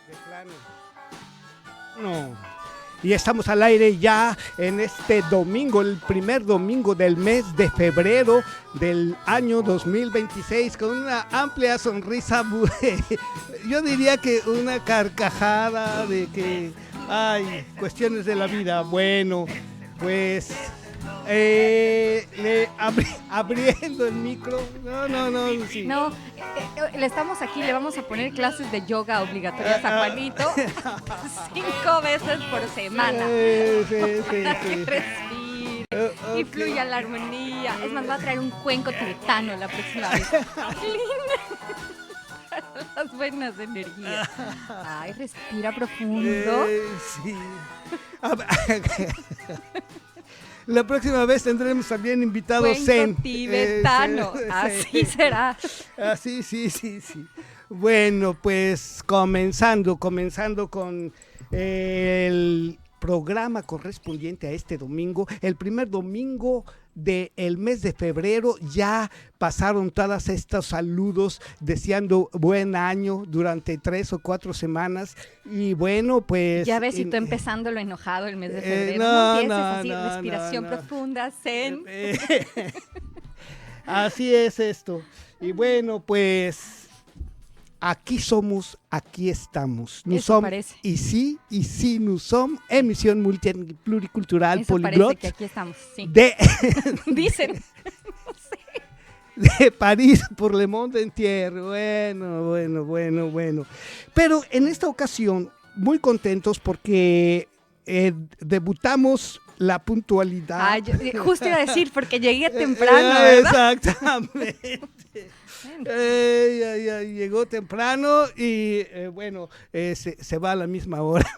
De plano. No. Y estamos al aire ya en este domingo, el primer domingo del mes de febrero del año 2026, con una amplia sonrisa, yo diría que una carcajada de que hay cuestiones de la vida. Bueno, pues abriendo el micro. No, sí. No, le estamos aquí, le vamos a poner clases de yoga obligatorias a Juanito 5 veces por semana. Sí. Respire y fluya la armonía. Es más, va a traer un cuenco tibetano la próxima vez. Para las buenas energías. Ay, respira profundo. Sí. La próxima vez tendremos también invitados Cuenco zen. tibetano. Así será. Así, sí. Bueno, pues comenzando con el programa correspondiente a este domingo, el primer domingo del mes de febrero. Ya pasaron todos estos saludos deseando buen año durante 3 o 4 semanas y bueno, pues... Ya ves, si tú empezando lo enojado el mes de febrero, no empieces así, respiración profunda, zen. Así es esto. Y bueno, pues... Aquí somos, aquí estamos. Nous sommes ici, nous sommes, émission multietnique pluricultural polyglotte. Parece que aquí estamos, sí. Dicen. No sé. De París por Le Monde Entier. Bueno. Pero en esta ocasión, muy contentos porque debutamos la puntualidad. Justo iba a decir, porque llegué temprano, ¿verdad? Exactamente. Llegó temprano y se va a la misma hora.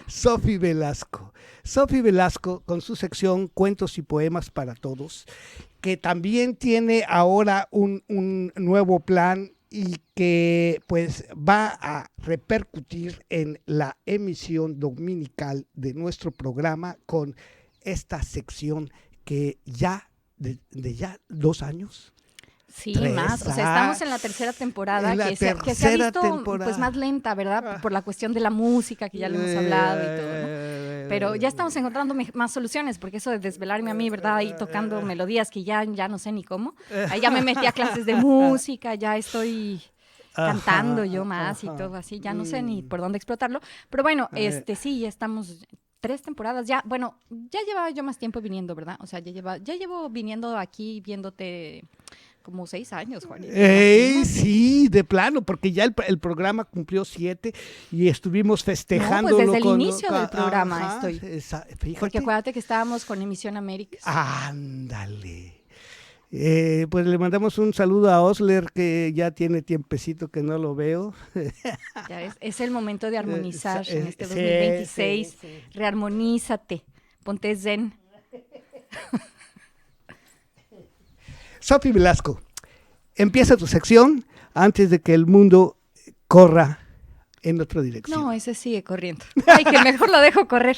Sofi Velasco con su sección Cuentos y Poemas para Todos, que también tiene ahora un nuevo plan y que pues va a repercutir en la emisión dominical de nuestro programa con esta sección que ya de ya 2 años. Sí, más. O sea, estamos en la tercera temporada, que se ha visto pues más lenta, ¿verdad? Por la cuestión de la música, que ya le hemos hablado y todo, ¿no? Pero ya estamos encontrando más soluciones, porque eso de desvelarme a mí, ¿verdad? Y tocando melodías que ya no sé ni cómo. Ahí ya me metí a clases de música, ya estoy cantando yo más y todo así. Ya no sé ni por dónde explotarlo. Pero bueno, sí, ya estamos... 3 temporadas, ya llevaba yo más tiempo viniendo, ¿verdad? O sea, ya llevo viniendo aquí, viéndote como 6 años, Juanito. Sí, de plano, porque ya el programa cumplió 7 y estuvimos festejándolo. No, pues desde el inicio del programa estoy. Fíjate. Porque acuérdate que estábamos con Emisión Américas. Ándale. Pues le mandamos un saludo a Osler, que ya tiene tiempecito que no lo veo. Ya ves, es el momento de armonizar en este 2026. Sí. Rearmonízate, ponte zen. Sofi Velasco, empieza tu sección antes de que el mundo corra en otra direction. No, ese sigue corriendo. Ay, que mejor lo dejo correr.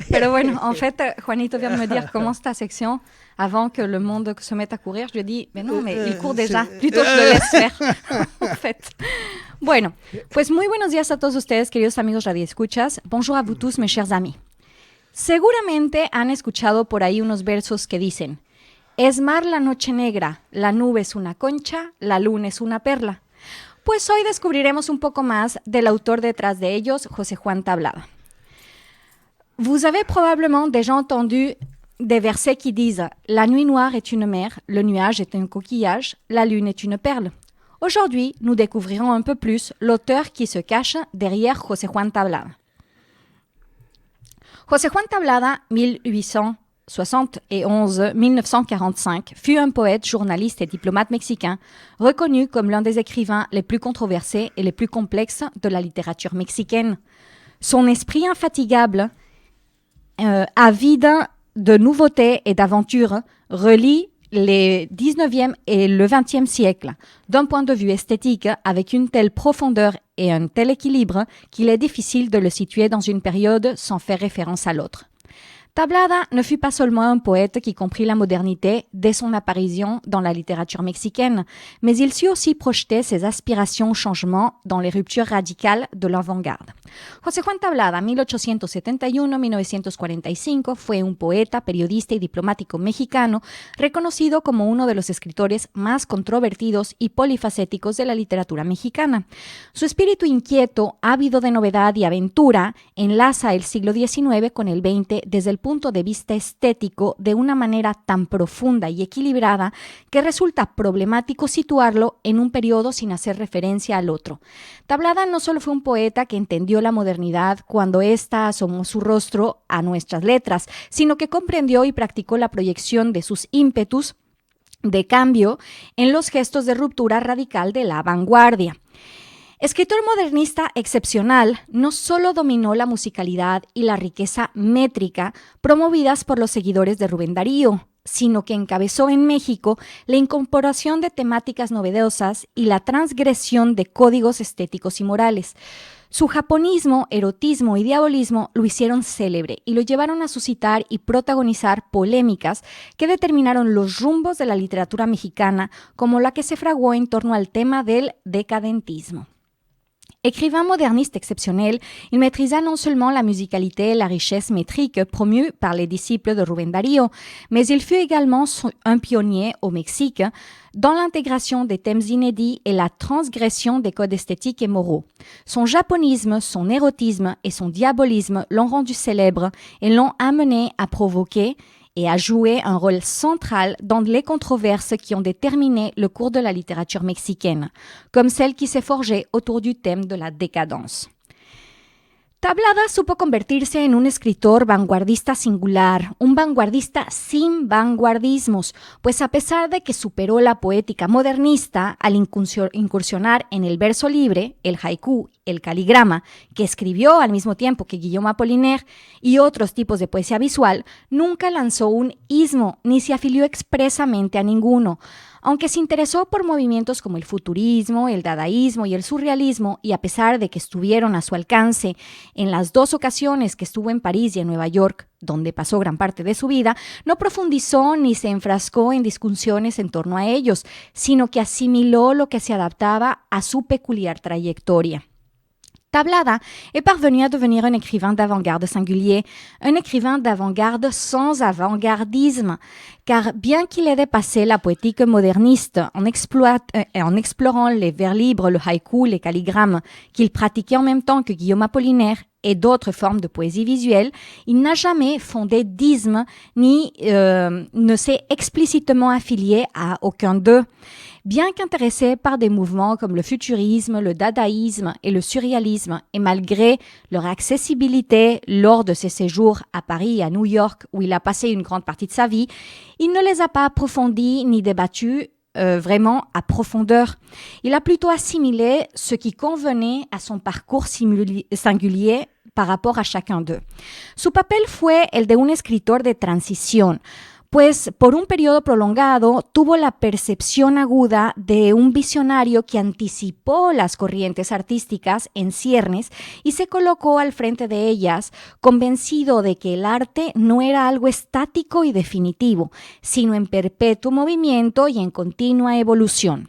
Pero bueno, en fait, Juanito vient de me dire commence ta section avant que le monde se mette à courir. Je lui ai dit, mais non, mais il court déjà. Plutôt je le laisse faire, en fait. Bueno, pues muy buenos días a todos ustedes, queridos amigos radioescuchas. Bonjour à vous tous, mes chers amis. Seguramente han escuchado por ahí unos versos que dicen: es mar la noche negra, la nube es una concha, la luna es una perla. Pues hoy descubriremos un poco más del autor detrás de ellos, José Juan Tablada. Vous avez probablement déjà entendu des versets qui disent « La nuit noire est une mer, le nuage est un coquillage, la lune est une perle ». Aujourd'hui, nous découvrirons un peu plus l'auteur qui se cache derrière José Juan Tablada. José Juan Tablada, 1871-1945, fut un poète, journaliste et diplomate mexicain, reconnu comme l'un des écrivains les plus controversés et les plus complexes de la littérature mexicaine. Son esprit infatigable, avide de nouveautés et d'aventures, relie les 19e et le 20e siècles, d'un point de vue esthétique, avec une telle profondeur et un tel équilibre qu'il est difficile de le situer dans une période sans faire référence à l'autre. Tablada ne fut pas seulement un poète qui comprit la modernité dès son apparition dans la littérature mexicaine, mais il sut aussi projeter ses aspirations au changement dans les ruptures radicales de l'avant-garde. José Juan Tablada, 1871-1945, fue un poeta, periodista y diplomático mexicano reconocido como uno de los escritores más controvertidos y polifacéticos de la literatura mexicana. Su espíritu inquieto, ávido de novedad y aventura, enlaza el siglo XIX con el XX desde el punto de vista estético de una manera tan profunda y equilibrada que resulta problemático situarlo en un periodo sin hacer referencia al otro. Tablada no solo fue un poeta que entendió la modernidad cuando ésta asomó su rostro a nuestras letras, sino que comprendió y practicó la proyección de sus ímpetus de cambio en los gestos de ruptura radical de la vanguardia. Escritor modernista excepcional, no solo dominó la musicalidad y la riqueza métrica promovidas por los seguidores de Rubén Darío, sino que encabezó en México la incorporación de temáticas novedosas y la transgresión de códigos estéticos y morales. Su japonismo, erotismo y diabolismo lo hicieron célebre y lo llevaron a suscitar y protagonizar polémicas que determinaron los rumbos de la literatura mexicana, como la que se fraguó en torno al tema del decadentismo. Écrivain moderniste exceptionnel, il maîtrisa non seulement la musicalité et la richesse métrique promue par les disciples de Rubén Darío, mais il fut également un pionnier au Mexique dans l'intégration des thèmes inédits et la transgression des codes esthétiques et moraux. Son japonisme, son érotisme et son diabolisme l'ont rendu célèbre et l'ont amené à provoquer et a joué un rôle central dans les controverses qui ont déterminé le cours de la littérature mexicaine, comme celle qui s'est forgée autour du thème de la décadence. Tablada supo convertirse en un escritor vanguardista singular, un vanguardista sin vanguardismos, pues a pesar de que superó la poética modernista al incursionar en el verso libre, el haiku, el caligrama, que escribió al mismo tiempo que Guillaume Apollinaire y otros tipos de poesía visual, nunca lanzó un ismo ni se afilió expresamente a ninguno. Aunque se interesó por movimientos como el futurismo, el dadaísmo y el surrealismo, y a pesar de que estuvieron a su alcance en las dos ocasiones que estuvo en París y en Nueva York, donde pasó gran parte de su vida, no profundizó ni se enfrascó en discusiones en torno a ellos, sino que asimiló lo que se adaptaba a su peculiar trayectoria. Tablada est parvenu à devenir un écrivain d'avant-garde singulier, un écrivain d'avant-garde sans avant-gardisme, car bien qu'il ait dépassé la poétique moderniste en explorant les vers libres, le haïku, les calligrammes, qu'il pratiquait en même temps que Guillaume Apollinaire et d'autres formes de poésie visuelle, il n'a jamais fondé d'isme ni ne s'est explicitement affilié à aucun d'eux. Bien qu'intéressé par des mouvements comme le futurisme, le dadaïsme et le surréalisme, et malgré leur accessibilité lors de ses séjours à Paris et à New York, où il a passé une grande partie de sa vie, il ne les a pas approfondis ni débattus vraiment à profondeur. Il a plutôt assimilé ce qui convenait à son parcours singulier par rapport a chacun d'eux. Su papel fue el de un escritor de transición, pues por un periodo prolongado tuvo la percepción aguda de un visionario que anticipó las corrientes artísticas en ciernes y se colocó al frente de ellas, convencido de que el arte no era algo estático y definitivo, sino en perpetuo movimiento y en continua évolution.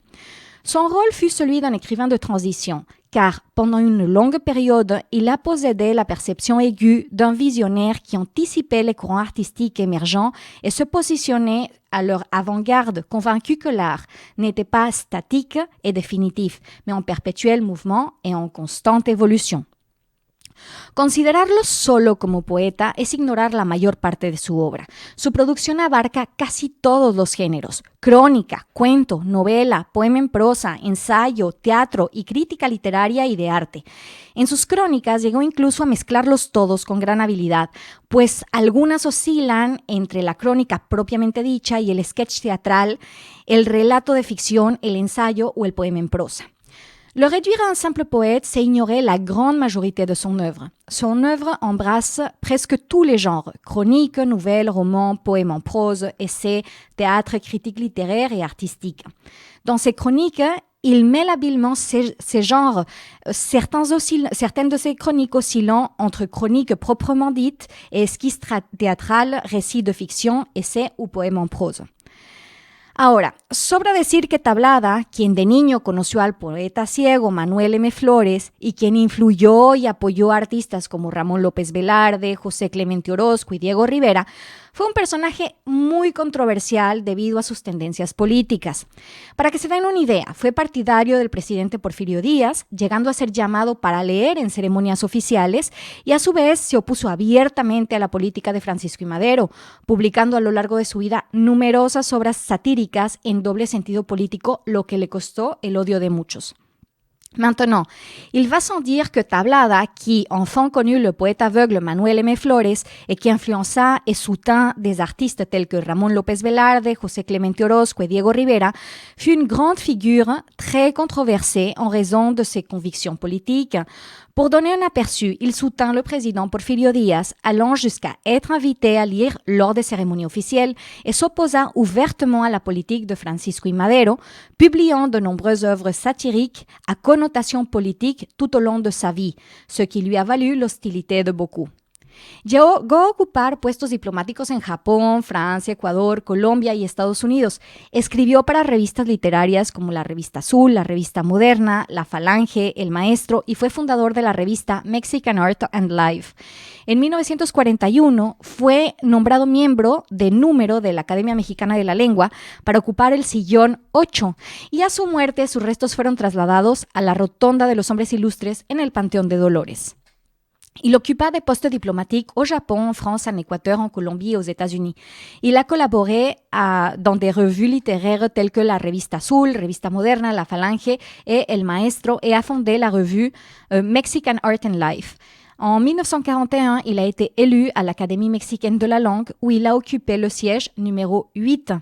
Son rôle fut celui d'un écrivain de transition, car pendant une longue période, il a possédé la perception aiguë d'un visionnaire qui anticipait les courants artistiques émergents et se positionnait à leur avant-garde, convaincu que l'art n'était pas statique et définitif, mais en perpétuel mouvement et en constante évolution. Considerarlo solo como poeta es ignorar la mayor parte de su obra. Su producción abarca casi todos los géneros: crónica, cuento, novela, poema en prosa, ensayo, teatro y crítica literaria y de arte. En sus crónicas llegó incluso a mezclarlos todos con gran habilidad, pues algunas oscilan entre la crónica propiamente dicha y el sketch teatral, el relato de ficción, el ensayo o el poema en prosa. Le réduire à un simple poète, c'est ignorer la grande majorité de son œuvre. Son œuvre embrasse presque tous les genres: chroniques, nouvelles, romans, poèmes en prose, essais, théâtre, critique littéraire et artistique. Dans ses chroniques, il mêle habilement ces genres, certaines de ses chroniques oscillant entre chroniques proprement dites et esquisses théâtrales, récits de fiction, essais ou poèmes en prose. Ahora, sobra decir que Tablada, quien de niño conoció al poeta ciego Manuel M. Flores y quien influyó y apoyó a artistas como Ramón López Velarde, José Clemente Orozco y Diego Rivera, fue un personaje muy controversial debido a sus tendencias políticas. Para que se den una idea, fue partidario del presidente Porfirio Díaz, llegando a ser llamado para leer en ceremonias oficiales y a su vez se opuso abiertamente a la política de Francisco I. Madero, publicando a lo largo de su vida numerosas obras satíricas en doble sentido político, lo que le costó el odio de muchos. Maintenant, il va sans dire que Tablada, qui enfant connut le poète aveugle Manuel M. Flores et qui influença et soutint des artistes tels que Ramón López Velarde, José Clemente Orozco et Diego Rivera, fut une grande figure très controversée en raison de ses convictions politiques. Pour donner un aperçu, il soutint le président Porfirio Díaz, allant jusqu'à être invité à lire lors des cérémonies officielles et s'opposa ouvertement à la politique de Francisco I. Madero, publiant de nombreuses œuvres satiriques à connotation politique tout au long de sa vie, ce qui lui a valu l'hostilité de beaucoup. Llegó a ocupar puestos diplomáticos en Japón, Francia, Ecuador, Colombia y Estados Unidos. Escribió para revistas literarias como la Revista Azul, la Revista Moderna, La Falange, El Maestro y fue fundador de la revista Mexican Art and Life. En 1941 fue nombrado miembro de número de la Academia Mexicana de la Lengua para ocupar el sillón 8 y a su muerte sus restos fueron trasladados a la Rotonda de los Hombres Ilustres en el Panteón de Dolores. Il occupa des postes diplomatiques au Japon, en France, en Équateur, en Colombie et aux États-Unis. Il a collaboré dans des revues littéraires telles que la Revista Azul, Revista Moderna, La Falange et El Maestro et a fondé la revue Mexican Art and Life. En 1941, il a été élu à l'Académie mexicaine de la langue où il a occupé le siège numéro 8.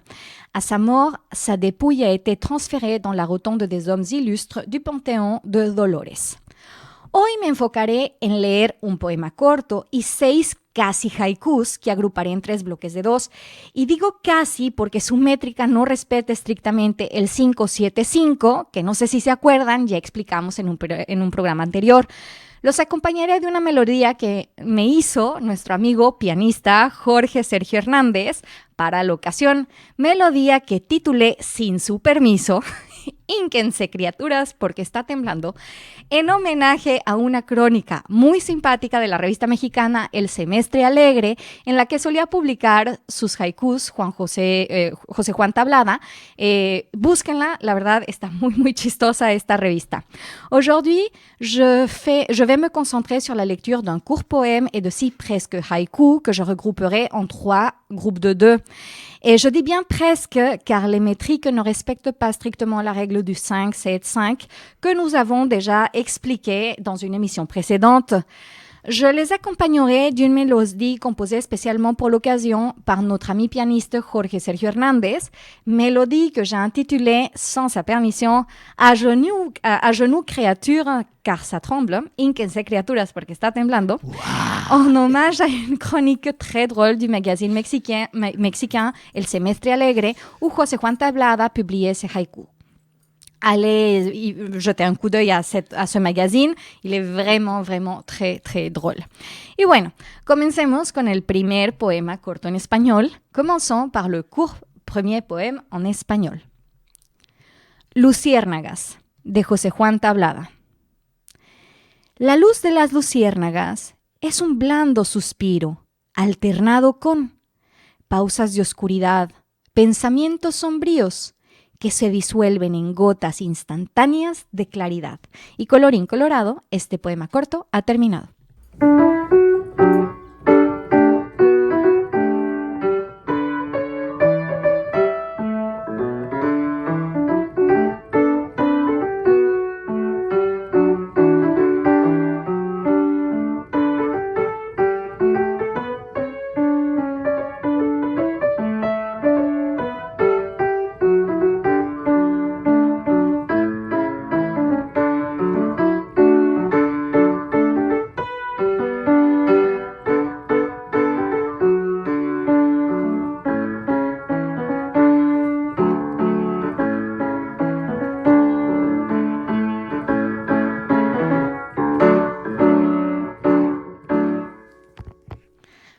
À sa mort, sa dépouille a été transférée dans la rotonde des hommes illustres du Panthéon de Dolores. Hoy me enfocaré en leer un poema corto y 6 casi haikus que agruparé en 3 bloques de 2. Y digo casi porque su métrica no respeta estrictamente el 5-7-5, que no sé si se acuerdan, ya explicamos en un programa anterior. Los acompañaré de una melodía que me hizo nuestro amigo pianista Jorge Sergio Hernández para la ocasión, melodía que titulé Sin su permiso. Ínquense, criaturas, porque está temblando, en homenaje a una crónica muy simpática de la revista mexicana El Semestre Alegre, en la que solía publicar sus haikus José Juan Tablada. Búsquenla, la verdad está muy chistosa esta revista. Aujourd'hui, je vais me concentrer sur la lecture d'un court poème et de 6 presque haïkus que je regrouperai en 3 groupes de 2. Et je dis bien presque car les métriques ne respectent pas strictement la règle du 5-7-5 que nous avons déjà expliqué dans une émission précédente. Je les accompagnerai d'une mélodie composée spécialement pour l'occasion par notre ami pianiste Jorge Sergio Hernández, mélodie que j'ai intitulée, sans sa permission, à genoux créature, car ça tremble, ínquense criaturas porque está temblando, wow. En hommage à une chronique très drôle du magazine mexicain El Semestre Alegre, où José Juan Tablada publiait ses haïkus. Allez jeter un coup d'œil à ce magazine. Il est vraiment très drôle. Y bueno, comencemos con el primer poema corto en español. Commençons par le court premier poème en español. Luciérnagas, de José Juan Tablada. La luz de las luciérnagas es un blando suspiro, alternado con pausas de oscuridad, pensamientos sombríos, que se disuelven en gotas instantáneas de claridad. Y colorín colorado, este poema corto ha terminado.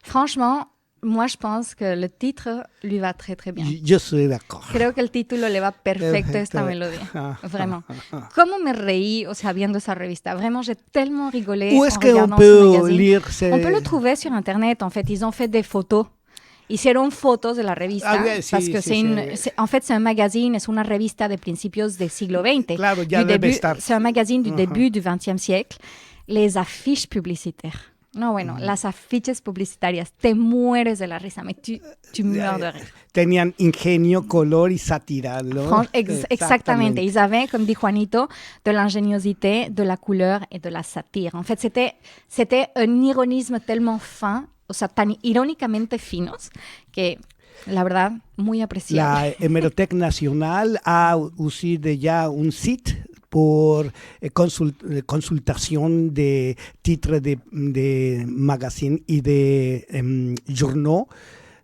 Franchement, moi, je pense que le titre lui va très, très bien. Yo soy de acuerdo. Creo que el título le va perfecto a esta melodía. Vraiment. ¿Cómo me reí, o sea, viendo esa revista? Vraiment, j'ai tellement rigolé Où en est-ce qu'on regardant ce peut magazine. lire On peut le trouver sur Internet, en fait. Ils ont fait des photos. Hicieron fotos de la revista, sí, parce que sí, en fait, c'est un magazine, es una revista de principios del siglo XX. Claro, ya debe estar. C'est un magazine du début du XXe siècle. Les affiches publicitaires. No, bueno, las afiches publicitarias, te mueres de la risa, mais tu meurs de rire. Tenían ingenio, color y sátira, ¿no? Exactamente. Ils avaient, comme dit Juanito, de l'ingéniosité, de la couleur et de la satire. En fait, c'était un ironisme tellement fin, o sea, tan irónicamente finos, que la verdad, muy apreciable. La Hemeroteca Nacional ha usado ya un sitio por consultación de títulos de magazine y de journaux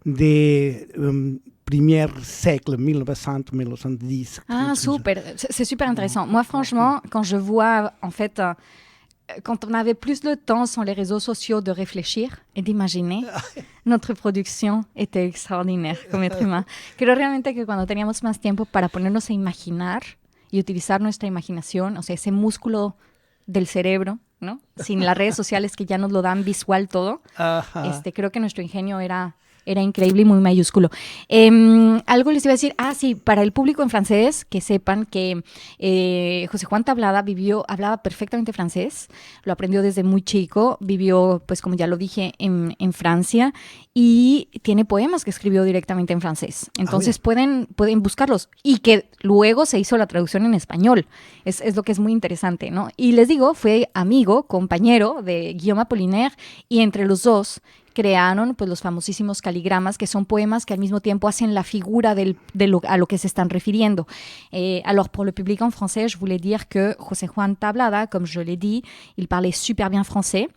de premier siècle, 1900-1910. Ah, super, c'est super intéressant. Moi, franchement, quand je vois, en fait, quand on avait plus le temps sur les réseaux sociaux de réfléchir et d'imaginer, notre producción était extraordinaire como être humain. Creo realmente que cuando teníamos más tiempo para ponernos a imaginar y utilizar nuestra imaginación, o sea, ese músculo del cerebro, ¿no? Sin las redes sociales que ya nos lo dan visual todo, creo que nuestro ingenio era increíble y muy mayúsculo. Algo les iba a decir, sí, para el público en francés, que sepan que José Juan Tablada hablaba perfectamente francés, lo aprendió desde muy chico, vivió, pues como ya lo dije, en Francia, y tiene poemas que escribió directamente en francés. Entonces pueden buscarlos, y que luego se hizo la traducción en español. Es lo que es muy interesante, ¿no? Y les digo, fue amigo, compañero de Guillaume Apollinaire, y entre los dos crearon pues los famosísimos caligramas, que son poemas que al mismo tiempo hacen la figura a lo que se están refiriendo. Alors, pour le public en français, je voulais dire que José Juan Tablada, comme je l'ai dit, il parlait super bien français,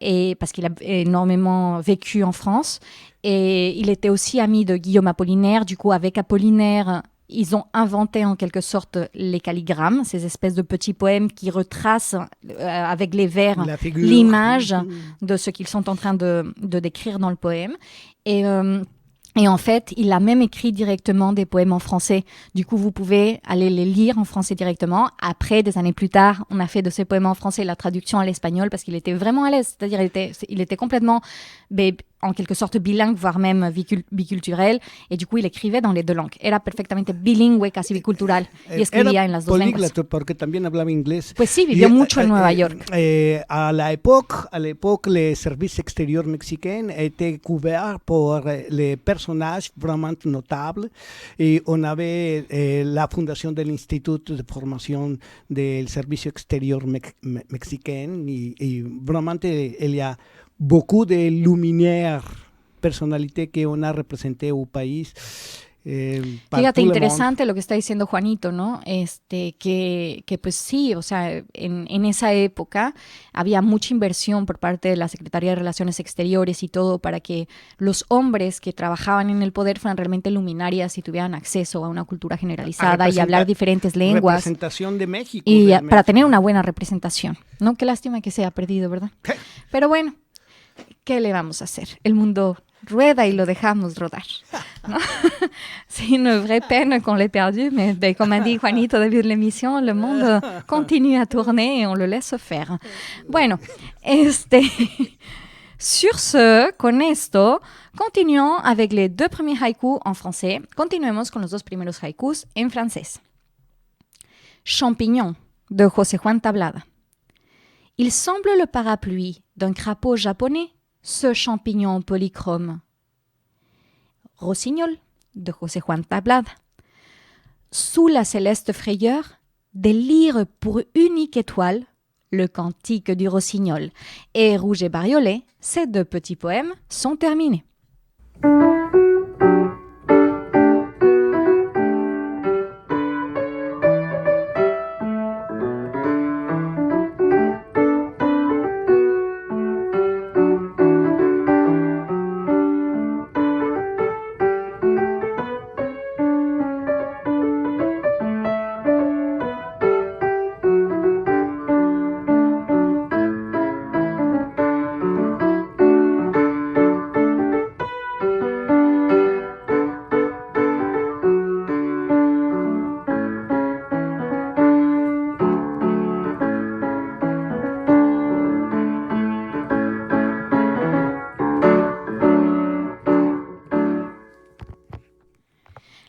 et parce qu'il a énormément vécu en France. Et il était aussi ami de Guillaume Apollinaire. Du coup, avec Apollinaire, ils ont inventé en quelque sorte les calligrammes, ces espèces de petits poèmes qui retracent avec les vers l'image de ce qu'ils sont en train de décrire dans le poème. Et en fait, il a même écrit directement des poèmes en français. Du coup, vous pouvez aller les lire en français directement. Après, des années plus tard, on a fait de ces poèmes en français la traduction à l'espagnol parce qu'il était vraiment à l'aise. C'est-à-dire, il était complètement, en quelque sorte, bilingue, voire même biculturel. Et du coup, il écrivait dans les deux langues. Era perfectamente bilingüe, casi bicultural. Y escribía en las dos lenguas. Porque también hablaba inglés. Pues sí, vivió mucho en Nueva York. À l'époque, le service extérieur mexicain était couvert par les personnages vraiment notables. Y on avait la fundación del Instituto de Formación del Servicio Exterior Mexicain. Y vraiment, il y a beaucoup de luminaires, personnalités que on a représenté au pays. Fíjate, interesante lo que está diciendo Juanito, ¿no? Que pues sí, o sea, en esa época había mucha inversión por parte de la Secretaría de Relaciones Exteriores y todo para que los hombres que trabajaban en el poder fueran realmente luminarias y tuvieran acceso a una cultura generalizada y hablar diferentes lenguas. Representación de México. Y para tener una buena representación, ¿no? Qué lástima que se ha perdido, ¿verdad? Pero bueno, ¿qué le vamos a hacer? El mundo rueda y lo dejamos rodar, ¿no? C'est une vraie peine qu'on l'ait perdu, mais comme a dit Juanito au début de l'émission, le monde continue à tourner et on le laisse faire. Bueno, sur ce, con esto, continuons avec les deux premiers haïkus en français. Continuemos con los dos primeros haïkus en francés. Champignon, de José Juan Tablada. Il semble le parapluie d'un crapaud japonais, ce champignon polychrome. Rossignol, de José Juan Tablada. Sous la céleste frayeur, délire pour unique étoile le cantique du rossignol. Et Rouge et Bariolé, ces deux petits poèmes sont terminés.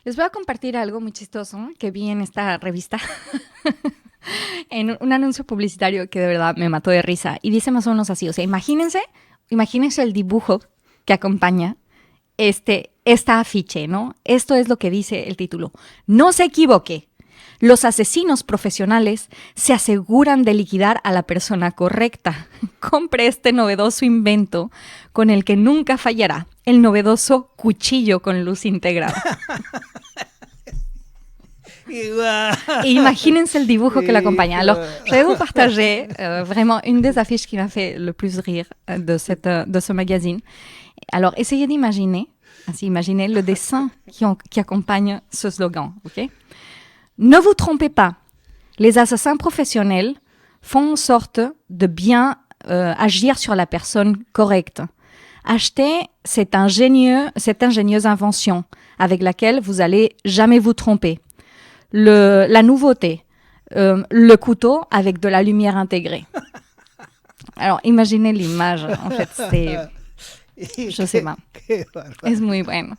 Les voy a compartir algo muy chistoso que vi en esta revista. En un anuncio publicitario que de verdad me mató de risa. Y dice más o menos así. O sea, imagínense el dibujo que acompaña esta afiche, ¿no? Esto es lo que dice el título. No se equivoque. Los asesinos profesionales se aseguran de liquidar a la persona correcta. Compre este novedoso invento con el que nunca fallará. El novedoso cuchillo con luz integrada. Imagínense el dibujo que l'acompagne. Alors, je vais vous partager vraiment une des affiches qui m'a fait le plus rire de ce magazine. Alors, essayez d'imaginer, imaginez le dessin qui accompagne ce slogan, ok? Ne vous trompez pas, les assassins professionnels font en sorte de bien agir sur la personne correcte. Achetez cette ingénieuse invention avec laquelle vous allez jamais vous tromper. La nouveauté, le couteau avec de la lumière intégrée. Alors, imaginez l'image, en fait, je sais pas, es muy bueno.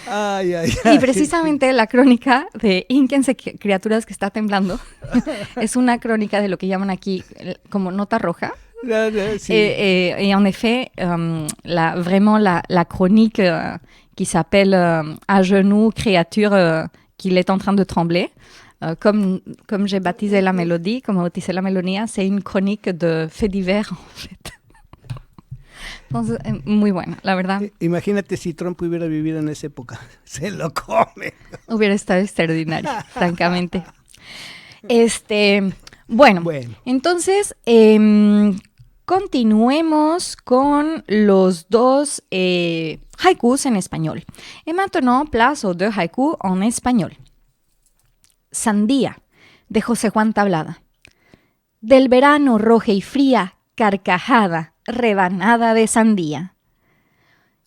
Y precisamente la crónica de Hínquense criaturas que está temblando es una crónica de lo que llaman aquí como nota roja. Sí. Et en effet, vraiment la chronique qui s'appelle À genoux, créature qu'il est en train de trembler. Comme j'ai baptisé la mélodie, comme bautisé la melodía, c'est une chronique de faits divers, en fait. Entonces, muy buena, la verdad. Imagínate si Trump hubiera vivido en esa época. Se lo come. Hubiera estado extraordinario, francamente. Bueno. Entonces, continuemos con los dos haikus en español. Et maintenant, place aux deux haikus en español. Sandía, de José Juan Tablada. Del verano roja y fría, carcajada, rebanada de sandía.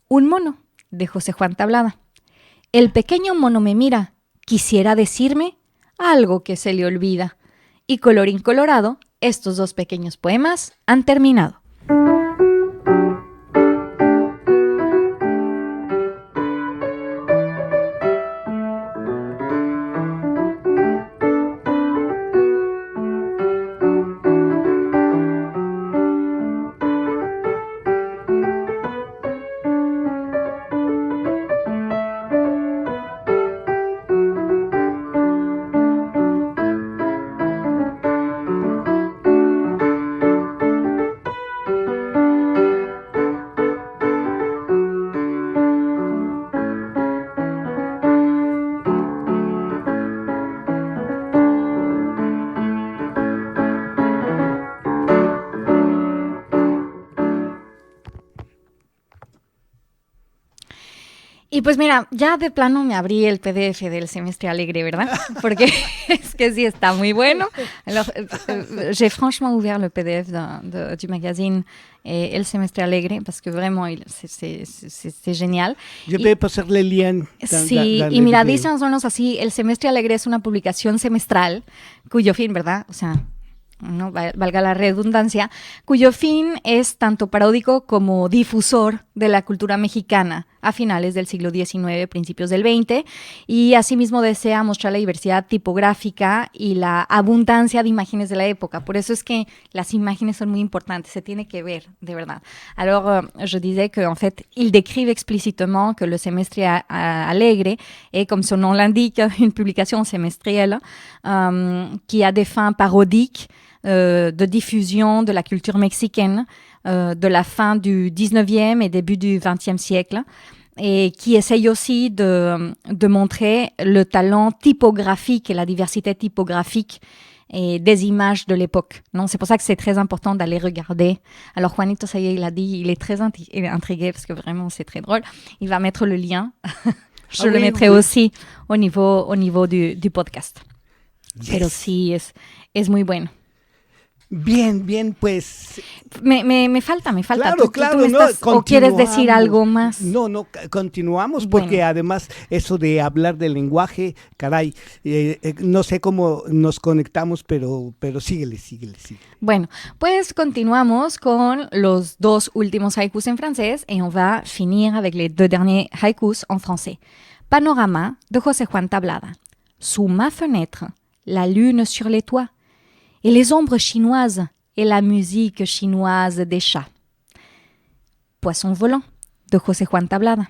Un mono, de José Juan Tablada. El pequeño mono me mira, quisiera decirme algo que se le olvida. Y colorín colorado, estos dos pequeños poemas han terminado. Y pues mira, ya de plano me abrí el PDF del Semestre Alegre, ¿verdad? Porque es que sí está muy bueno. Alors, j'ai franchement ouvert le PDF du magazine El Semestre Alegre parce que vraiment, c'est génial. Yo voy a pasarle el lien. Sí, y mira, dice más o menos así, El Semestre Alegre es una publicación semestral cuyo fin, ¿verdad? O sea, no valga la redundancia, cuyo fin es tanto paródico como difusor de la cultura mexicana a finales del siglo XIX, principios del XX, y asimismo desea mostrar la diversidad tipográfica y la abundancia de imágenes de la época. Por eso es que las imágenes son muy importantes, se tiene que ver, de verdad. Alors, je disais que en fait, ils décrivent explicitement que le Semestre Alegre est, comme son nom l'indique, une publication semestrielle qui a des fins parodiques, de diffusion de la culture mexicaine de la fin du 19e et début du 20e siècle, et qui essaye aussi de montrer le talent typographique et la diversité typographique et des images de l'époque. Non, c'est pour ça que c'est très important d'aller regarder. Alors Juanito, ça y est, il a dit, il est très intrigué parce que vraiment c'est très drôle. Il va mettre le lien. Je le mettrai aussi au niveau du podcast. Yes. Pero sí, es muy bueno. Bien, pues... Me falta. Claro, ¿Tú me estás, ¿o quieres decir algo más? No, continuamos porque además eso de hablar del lenguaje, caray, no sé cómo nos conectamos, pero síguele. Bueno, pues continuamos con los dos últimos haikus en francés et on va finir avec les deux derniers haikus en français. Panorama de José Juan Tablada. Sous ma fenêtre, la lune sur les toits, et les ombres chinoises, et la musique chinoise des chats. Poisson volant de José Juan Tablada.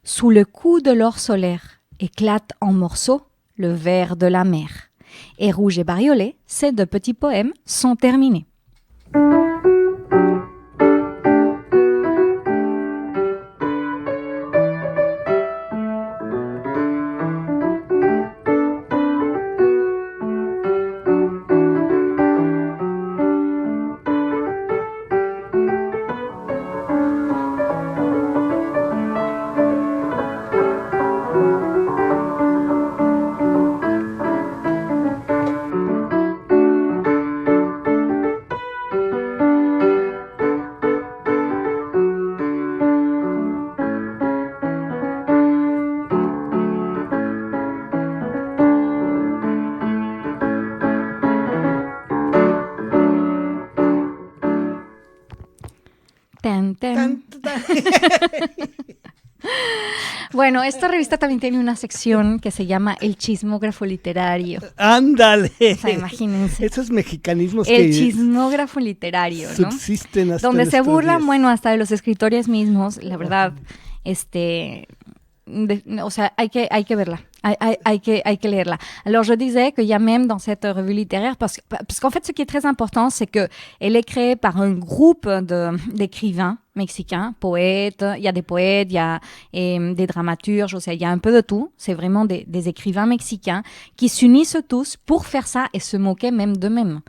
Sous le coup de l'or solaire, éclate en morceaux le vert de la mer. Et Rouge et Bariolé, ces 2 petits poèmes sont terminés. Bueno, esta revista también tiene una sección que se llama El Chismógrafo Literario. ¡Ándale! O sea, imagínense. Esos mexicanismos El Chismógrafo Literario, ¿no? Subsisten hasta donde se burlan, días. bueno, hasta de los escritores mismos, la verdad, o sea, hay que verla. Hay que leerla. Alors, je disais qu'il y a même dans cette revue littéraire, parce qu'en fait, ce qui est très important, c'est qu'elle est créée par un groupe d'écrivains mexicains, poètes, il y a des poètes, il y a des dramaturges, o sea, il y a un peu de tout. C'est vraiment des écrivains mexicains qui s'unissent tous pour faire ça et se moquer même d'eux-mêmes.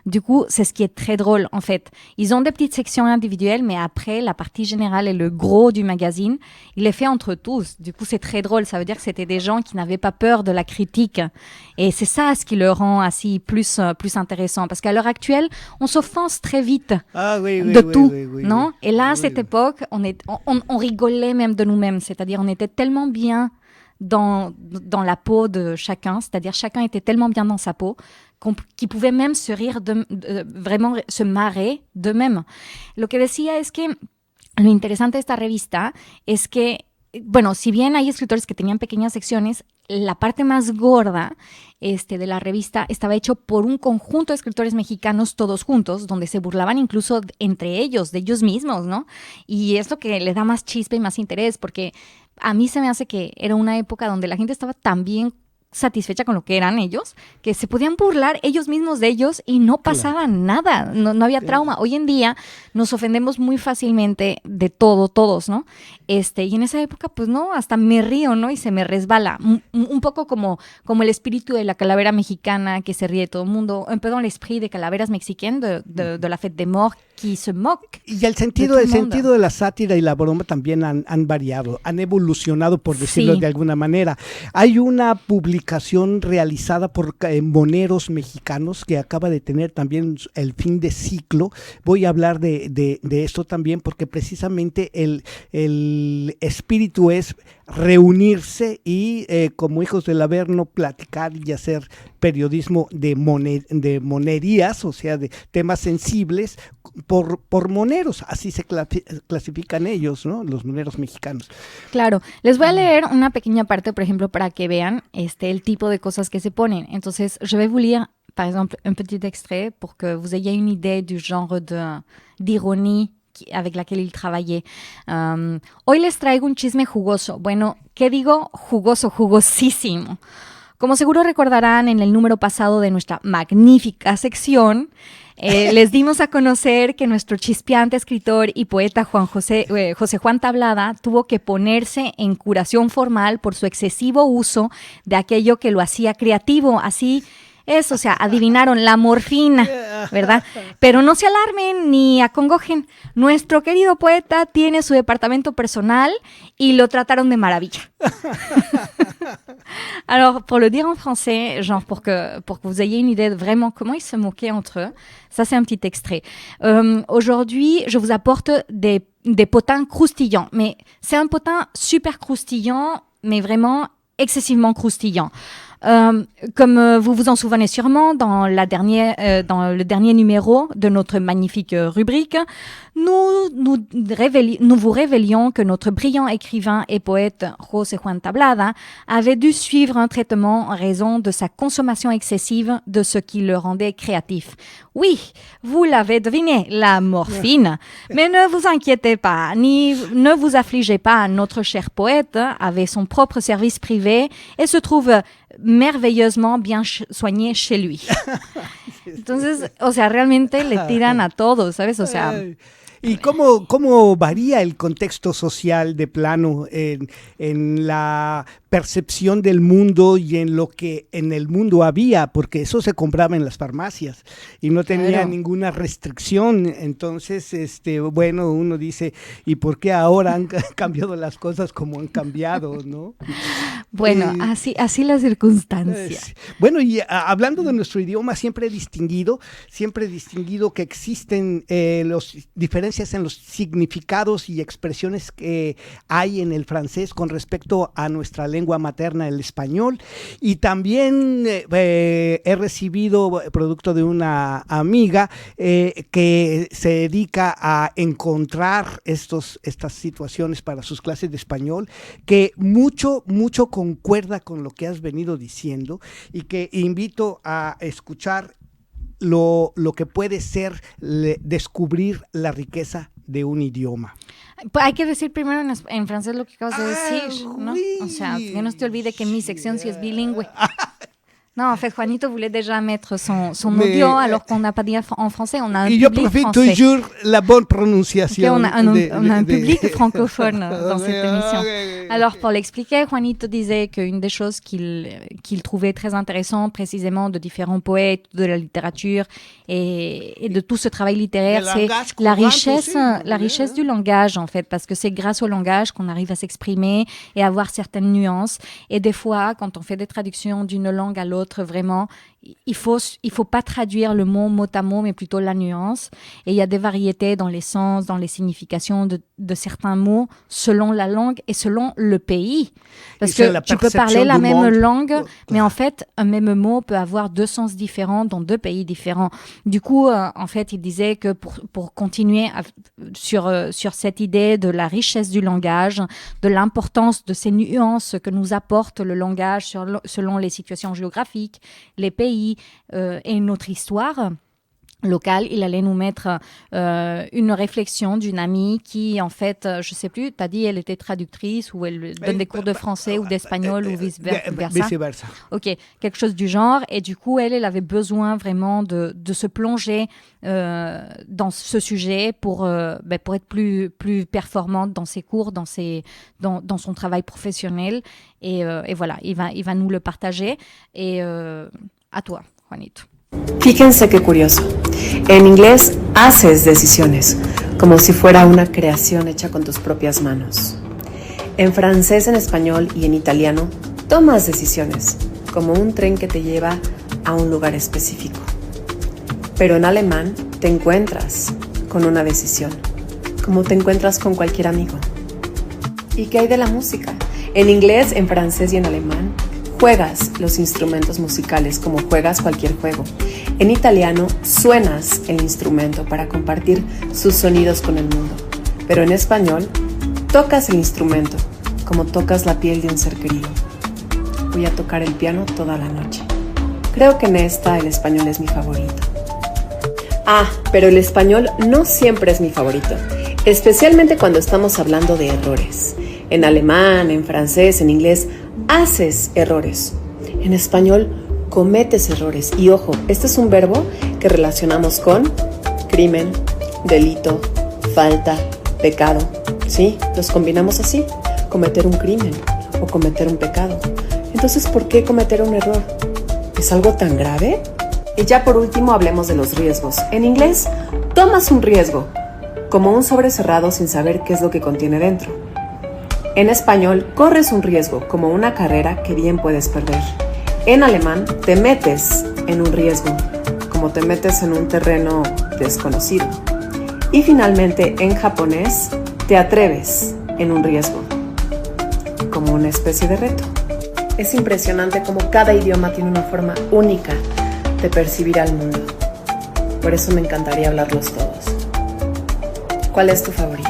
Du coup, c'est ce qui est très drôle, en fait. Ils ont des petites sections individuelles, mais après, la partie générale et le gros du magazine, il est fait entre tous. Du coup, c'est très drôle. Ça veut dire que c'était des gens qui n'avaient pas peur de la critique. Et c'est ça ce qui le rend assez plus intéressant. Parce qu'à l'heure actuelle, on s'offense très vite de tout, non? Et là, à cette époque, on rigolait même de nous-mêmes. C'est-à-dire, on était tellement bien dans la peau de chacun. C'est-à-dire, chacun était tellement bien dans sa peau qui pouvaient même se rire, vraiment se marrer d'eux-mêmes. Lo que decía es que lo interesante de esta revista es que, bueno, si bien hay escritores que tenían pequeñas secciones, la parte más gorda de la revista estaba hecho por un conjunto de escritores mexicanos todos juntos, donde se burlaban incluso entre ellos, de ellos mismos, ¿no? Y es lo que le da más chispa y más interés, porque a mí se me hace que era una época donde la gente estaba tan bien satisfecha con lo que eran ellos, que se podían burlar ellos mismos de ellos y no pasaba nada, no había trauma. Hoy en día nos ofendemos muy fácilmente de todo, todos, ¿no? Y en esa época, pues no, hasta me río, ¿no? Y se me resbala. Un poco como el espíritu de la calavera mexicana que se ríe de todo el mundo. Perdón, l'esprit de calaveras mexicaines de la fête des morts qui se moque. Y el sentido de la sátira y la broma también han variado, han evolucionado, por decirlo de alguna manera. Hay una publicación realizada por moneros mexicanos que acaba de tener también el fin de ciclo. Voy a hablar de esto también porque precisamente el espíritu es reunirse y como hijos del Averno platicar y hacer periodismo de monerías, o sea, de temas sensibles por moneros, así se clasifican ellos, ¿no? Los moneros mexicanos. Claro, les voy a leer una pequeña parte, por ejemplo, para que vean el tipo de cosas que se ponen. Entonces, je vais vous lire, par exemple, un petit extrait pour que vous ayez une idée du genre d'ironie avec laquelle il travaillait. Hoy les traigo un chisme jugoso. Bueno, ¿qué digo? Jugoso, jugosísimo. Como seguro recordarán, en el número pasado de nuestra magnífica sección, les dimos a conocer que nuestro chispeante escritor y poeta José Juan Tablada tuvo que ponerse en curación formal por su excesivo uso de aquello que lo hacía creativo, así es, o sea, adivinaron, la morfina, ¿verdad? Pero no se alarmen ni acongojen. Nuestro querido poeta tiene su departamento personal y lo trataron de maravilla. Alors, pour le dire en français, genre pour que vous ayez une idée de vraiment comment ils se moquaient entre eux, ça c'est un petit extrait. Aujourd'hui, je vous apporte des potins croustillants, mais c'est un potin super croustillant, mais vraiment excessivement croustillant. Comme vous vous en souvenez sûrement, dans le dernier numéro de notre magnifique rubrique, nous vous révélions que notre brillant écrivain et poète José Juan Tablada avait dû suivre un traitement en raison de sa consommation excessive de ce qui le rendait créatif. Oui, vous l'avez deviné, la morphine. Mais ne vous inquiétez pas, ne vous affligez pas, notre cher poète avait son propre service privé et se trouve merveilleusement bien soigné chez lui. Entonces, o sea, realmente le tiran a todos, ¿sabes? O sea... ¿Y cómo varía el contexto social de plano en la percepción del mundo y en lo que en el mundo había? Porque eso se compraba en las farmacias y no tenía ninguna restricción. Entonces, bueno, uno dice, ¿y por qué ahora han cambiado las cosas como han cambiado, no? Bueno, así la circunstancia. Bueno, y hablando de nuestro idioma, siempre he distinguido que existen las diferencias en los significados y expresiones que hay en el francés con respecto a nuestra lengua materna, el español. Y también he recibido, producto de una amiga, que se dedica a encontrar estas situaciones para sus clases de español, que mucho concuerda con lo que has venido diciendo y que invito a escuchar lo que puede ser descubrir la riqueza de un idioma. Hay que decir primero en francés lo que acabas de decir, ¿no? O sea, que no se te olvide que mi sección sí es bilingüe. Non, en fait, Juanito voulait déjà mettre son audio alors qu'on n'a pas dit en français. On a un et public je profite français. toujours la bonne prononciation. On a un public francophone dans cette émission. Alors, pour l'expliquer, Juanito disait qu'une des choses qu'il trouvait très intéressant, précisément de différents poètes, de la littérature et de tout ce travail littéraire, c'est la richesse du langage, en fait, parce que c'est grâce au langage qu'on arrive à s'exprimer et à avoir certaines nuances. Et des fois, quand on fait des traductions d'une langue à l'autre, vraiment, il faut pas traduire le mot à mot, mais plutôt la nuance. Et il y a des variétés dans les sens, dans les significations de certains mots, selon la langue et selon le pays. Parce que tu peux parler la même langue, mais en fait, un même mot peut avoir deux sens différents dans deux pays différents. Du coup, en fait, il disait que pour continuer sur cette idée de la richesse du langage, de l'importance de ces nuances que nous apporte le langage selon les situations géographiques, les pays et notre histoire locale, il allait nous mettre une réflexion d'une amie qui, en fait, je sais plus, t'as dit elle était traductrice ou elle donne des cours de français ou d'espagnol ou vice-versa. Ok, quelque chose du genre. Et du coup, elle avait besoin vraiment de se plonger dans ce sujet pour être plus performante dans ses cours, dans son travail professionnel. Et voilà, il va nous le partager. Et a toi, Juanito. Fíjense qué curioso. En inglés haces decisiones, como si fuera una creación hecha con tus propias manos. En francés, en español y en italiano, tomas decisiones, como un tren que te lleva a un lugar específico. Pero en alemán te encuentras con una decisión, como te encuentras con cualquier amigo. ¿Y qué hay de la música? En inglés, en francés y en alemán, juegas los instrumentos musicales como juegas cualquier juego. En italiano, suenas el instrumento para compartir sus sonidos con el mundo. Pero en español, tocas el instrumento como tocas la piel de un ser querido. Voy a tocar el piano toda la noche. Creo que en esta el español es mi favorito. Pero el español no siempre es mi favorito, especialmente cuando estamos hablando de errores. En alemán, en francés, en inglés, haces errores. En español, cometes errores. Y ojo, este es un verbo que relacionamos con crimen, delito, falta, pecado. ¿Sí? Los combinamos así. Cometer un crimen o cometer un pecado. Entonces, ¿por qué cometer un error? ¿Es algo tan grave? Y ya por último hablemos de los riesgos. En inglés, tomas un riesgo, como un sobre cerrado sin saber qué es lo que contiene dentro. En español, corres un riesgo, como una carrera que bien puedes perder. En alemán, te metes en un riesgo, como te metes en un terreno desconocido. Y finalmente, en japonés, te atreves en un riesgo, como una especie de reto. Es impresionante cómo cada idioma tiene una forma única de percibir al mundo. Por eso me encantaría hablarlos todos. ¿Cuál es tu favorito?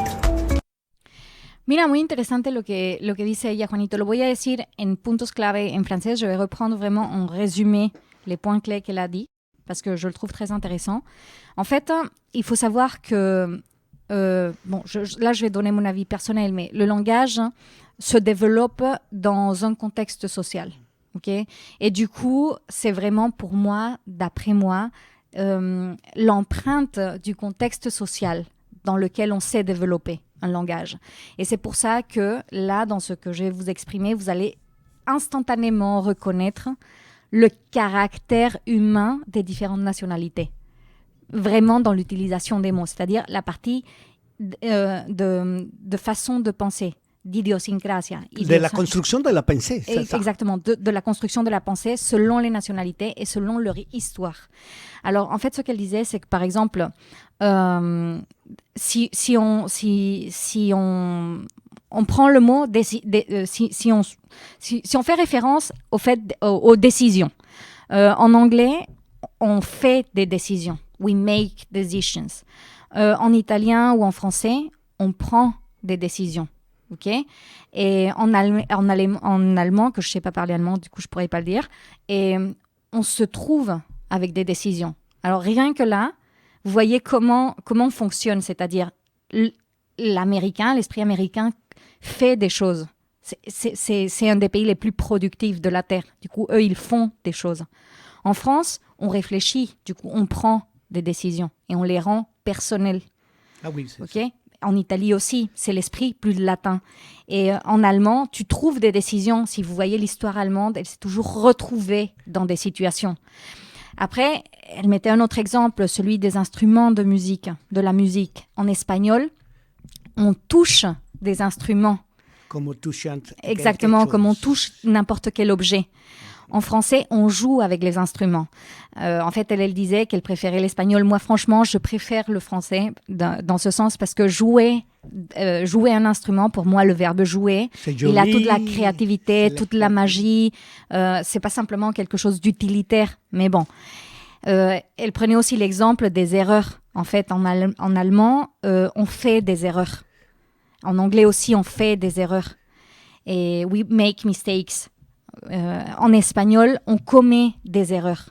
Mira, muy interesante lo que dice ella, Juanito. Lo voy a decir en puntos clave en francés. Je vais reprendre vraiment en résumé les points clés qu'elle a dit, parce que je le trouve très intéressant. En fait, il faut savoir que, là je vais donner mon avis personnel, mais le langage se développe dans un contexte social. Okay? Et du coup, c'est vraiment pour moi, d'après moi, l'empreinte du contexte social dans lequel on s'est développé un langage. Et c'est pour ça que là, dans ce que je vais vous exprimer, vous allez instantanément reconnaître le caractère humain des différentes nationalités. Vraiment dans l'utilisation des mots, c'est-à-dire la partie de façon de penser, d'idiosincrasia. De la construction de la pensée, c'est ça. Exactement, de la construction de la pensée selon les nationalités et selon leur histoire. Alors, en fait, ce qu'elle disait, c'est que, par exemple, si on prend le mot, si on fait référence aux décisions. En anglais, on fait des décisions. We make decisions. En italien ou en français, on prend des décisions. Okay? Et en allemand, que je ne sais pas parler allemand, du coup je ne pourrais pas le dire, et on se trouve avec des décisions. Alors rien que là, vous voyez comment fonctionne, c'est-à-dire l'américain, l'esprit américain fait des choses. C'est un des pays les plus productifs de la Terre. Du coup, eux, ils font des choses. En France, on réfléchit, du coup, on prend des décisions et on les rend personnelles. Ah oui, c'est okay? En Italie aussi, c'est l'esprit plus latin. Et en allemand, tu trouves des décisions. Si vous voyez l'histoire allemande, elle s'est toujours retrouvée dans des situations. Après, elle mettait un autre exemple, celui des instruments de musique, de la musique. En espagnol, on touche des instruments. Comme Exactement, comme on touche n'importe quel objet. En français, on joue avec les instruments. En fait, elle disait qu'elle préférait l'espagnol. Moi, franchement, je préfère le français dans ce sens parce que jouer un instrument, pour moi, le verbe jouer, il a toute la créativité, toute la magie. C'est pas simplement quelque chose d'utilitaire, mais bon. Elle prenait aussi l'exemple des erreurs. En fait, en allemand, on fait des erreurs. En anglais aussi, on fait des erreurs. Et we make mistakes. En espagnol, on commet des erreurs.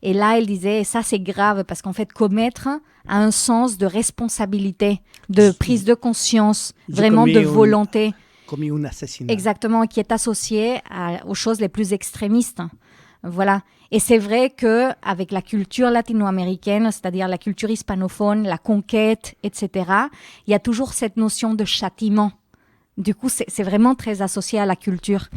Et là, elle disait, ça c'est grave, parce qu'en fait, commettre a un sens de responsabilité, de prise de conscience, vraiment de volonté. Commis un assassinat. Exactement, qui est associé aux choses les plus extrémistes. Voilà. Et c'est vrai qu'avec la culture latino-américaine, c'est-à-dire la culture hispanophone, la conquête, etc., il y a toujours cette notion de châtiment. Du coup, c'est vraiment très associé à la culture.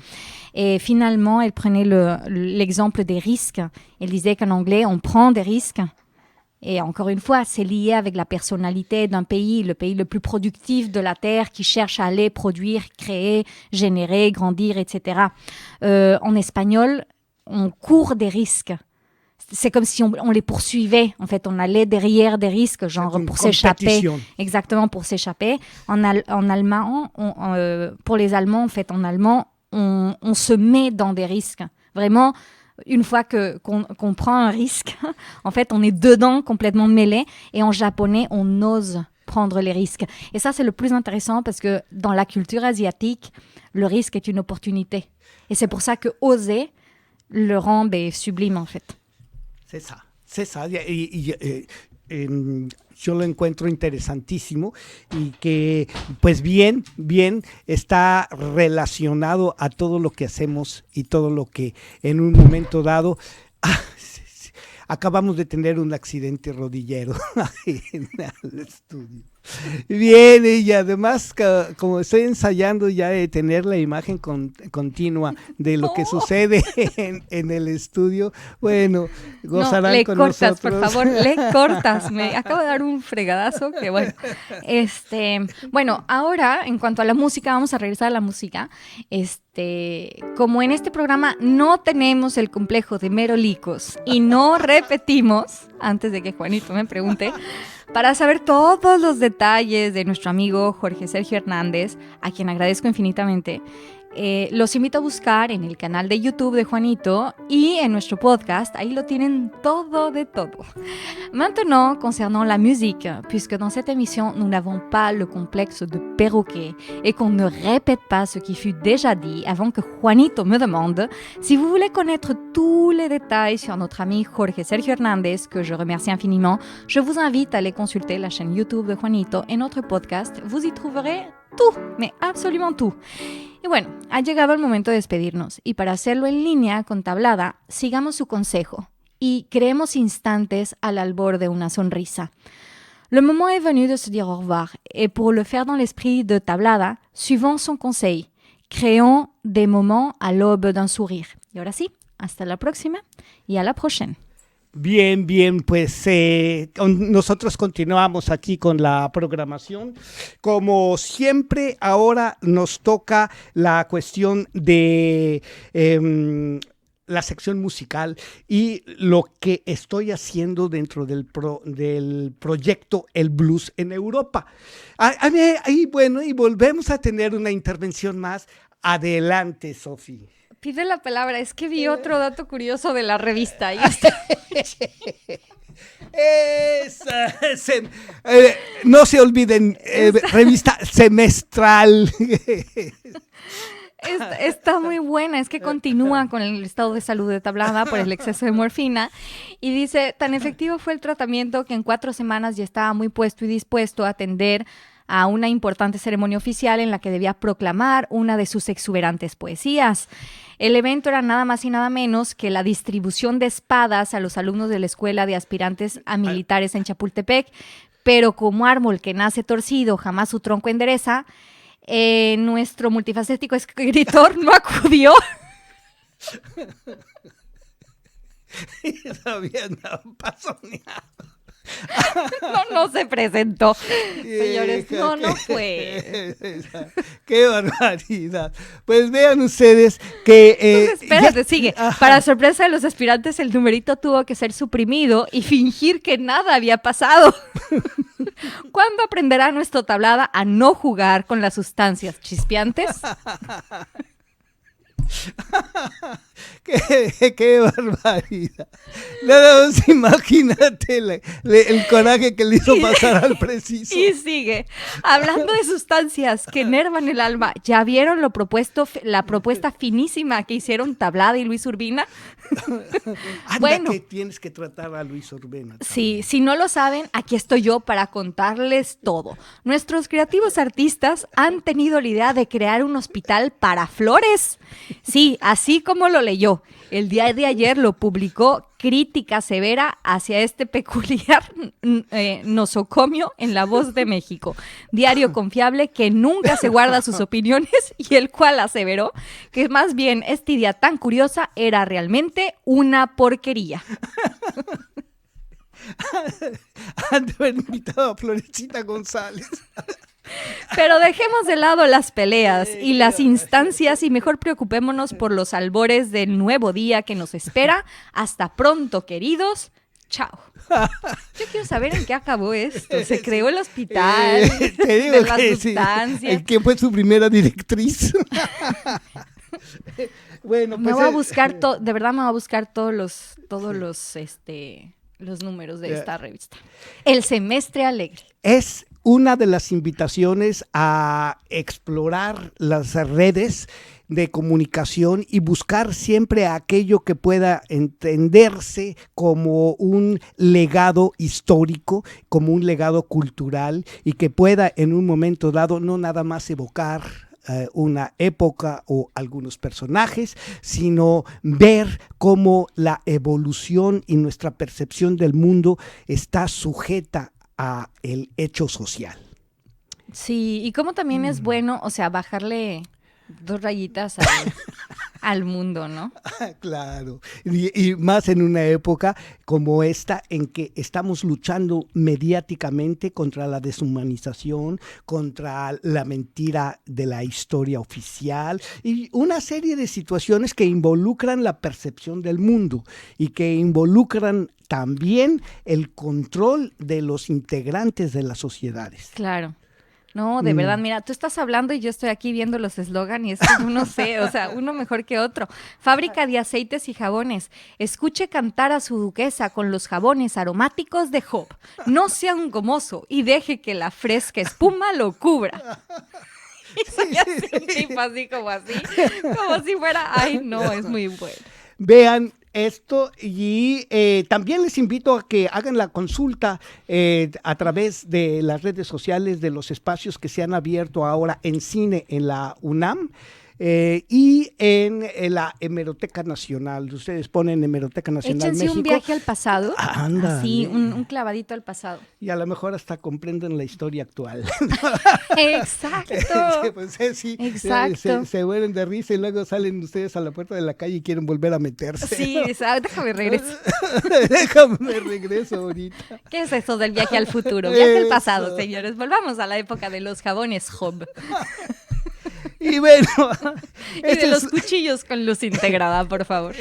Et finalement, elle prenait l'exemple des risques. Elle disait qu'en anglais, on prend des risques. Et encore une fois, c'est lié avec la personnalité d'un pays, le pays le plus productif de la Terre qui cherche à aller produire, créer, générer, grandir, etc. En espagnol, on court des risques. C'est comme si on les poursuivait. En fait, on allait derrière des risques, genre pour s'échapper. Exactement, pour s'échapper. En allemand, pour les Allemands, en fait, en allemand, on se met dans des risques. Vraiment, une fois qu'on prend un risque, en fait, on est dedans, complètement mêlé. Et en japonais, on ose prendre les risques. Et ça, c'est le plus intéressant parce que dans la culture asiatique, le risque est une opportunité. Et c'est pour ça que oser le rend sublime, en fait. C'est ça. Yo lo encuentro interesantísimo y que pues bien está relacionado a todo lo que hacemos y todo lo que en un momento dado acabamos de tener un accidente rodillero en el estudio. Bien, y además, como estoy ensayando ya de tener la imagen continua de lo que sucede en el estudio, bueno, gozarán con nosotros. No, le cortas, por favor, le cortas. Me acabo de dar un fregadazo que bueno. Bueno, ahora, en cuanto a la música, vamos a regresar a la música. Como en este programa no tenemos el complejo de merolicos y no repetimos, antes de que Juanito me pregunte, para saber todos los detalles de nuestro amigo Jorge Sergio Hernández, a quien agradezco infinitamente, Los invito a buscar en el canal de YouTube de Juanito y en nuestro podcast, ahí lo tienen todo de todo. Maintenant, concernant la musique, puisque dans cette émission, nous n'avons pas le complexe de perroquet et qu'on ne répète pas ce qui fut déjà dit avant que Juanito me demande, si vous voulez connaître tous les détails sur notre ami Jorge Sergio Hernández, que je remercie infiniment, je vous invite à aller consulter la chaîne YouTube de Juanito et notre podcast. Vous y trouverez tout, mais absolument tout. Y bueno, ha llegado el momento de despedirnos y para hacerlo en línea con Tablada, sigamos su consejo y creemos instantes al albor de una sonrisa. Le moment est venu de se dire au revoir et pour le faire dans l'esprit de Tablada, suivons son conseil. Créons des moments à l'aube d'un sourire. Y ahora sí, hasta la próxima y a la prochaine. Bien, pues nosotros continuamos aquí con la programación. Como siempre, ahora nos toca la cuestión de la sección musical y lo que estoy haciendo dentro del proyecto El Blues en Europa. Y bueno, y volvemos a tener una intervención más. Adelante, Sofi. Pide la palabra, es que vi otro dato curioso de la revista. No se olviden, revista semestral. Está muy buena, es que continúa con el estado de salud de Tablada por el exceso de morfina y dice, tan efectivo fue el tratamiento que en 4 semanas ya estaba muy puesto y dispuesto a atender a una importante ceremonia oficial en la que debía proclamar una de sus exuberantes poesías. El evento era nada más y nada menos que la distribución de espadas a los alumnos de la Escuela de Aspirantes a Militares en Chapultepec, pero como árbol que nace torcido, jamás su tronco endereza, nuestro multifacético escritor no acudió. Todavía no pasó nada. No se presentó. Señores, no fue. Qué barbaridad. Pues vean ustedes que... Entonces, espérate, sigue. Para sorpresa de los aspirantes, el numerito tuvo que ser suprimido y fingir que nada había pasado. ¿Cuándo aprenderá nuestro Tablada a no jugar con las sustancias chispeantes? Qué barbaridad. Nada más imagínate el coraje que le hizo pasar al preciso. Y sigue. Hablando de sustancias que enervan el alma, ¿ya vieron la propuesta finísima que hicieron Tablada y Luis Urbina? Bueno, que tienes que tratar a Luis Urbina. Sí, si no lo saben, aquí estoy yo para contarles todo. Nuestros creativos artistas han tenido la idea de crear un hospital para flores. Sí, así como lo leyó. El día de ayer lo publicó Crítica Severa hacia este peculiar nosocomio en La Voz de México, diario confiable que nunca se guarda sus opiniones y el cual aseveró que más bien esta idea tan curiosa era realmente una porquería. Han de haber invitado a Florecita González. Pero dejemos de lado las peleas y las instancias y mejor preocupémonos por los albores del nuevo día que nos espera. Hasta pronto, queridos. Chao. Yo quiero saber en qué acabó esto. ¿Se creó el hospital te digo de las que sustancias? ¿Quién fue su primera directriz? Bueno, pues me voy a buscar de verdad me voy a buscar todos los números de esta revista. El Semestre Alegre. Es una de las invitaciones a explorar las redes de comunicación y buscar siempre aquello que pueda entenderse como un legado histórico, como un legado cultural y que pueda en un momento dado no nada más evocar una época o algunos personajes, sino ver cómo la evolución y nuestra percepción del mundo está sujeta a el hecho social. Sí, y cómo también es bueno, o sea, bajarle 2 rayitas al mundo, ¿no? Claro, y más en una época como esta en que estamos luchando mediáticamente contra la deshumanización, contra la mentira de la historia oficial y una serie de situaciones que involucran la percepción del mundo y que involucran también el control de los integrantes de las sociedades. Claro. No, de verdad, mira, tú estás hablando y yo estoy aquí viendo los eslogan y es que no sé, o sea, uno mejor que otro. Fábrica de aceites y jabones. Escuche cantar a su duquesa con los jabones aromáticos de Job. No sea un gomoso y deje que la fresca espuma lo cubra. Y soy así, un tipo así, como si fuera, ay, no, es muy bueno. Vean esto y también les invito a que hagan la consulta a través de las redes sociales de los espacios que se han abierto ahora en cine en la UNAM. Y en la Hemeroteca Nacional. Ustedes ponen Hemeroteca Nacional Échense México. un viaje al pasado. Ándale. Así, un clavadito al pasado. Y a lo mejor hasta comprenden la historia actual. Exacto. Pues, sí, Exacto. se mueren de risa y luego salen ustedes a la puerta de la calle y quieren volver a meterse. Sí, déjame regreso. Déjame regreso ahorita. ¿Qué es eso del viaje al futuro? Viaje al pasado, señores. Volvamos a la época de los jabones Job. Y bueno, y de los cuchillos con luz integrada, por favor.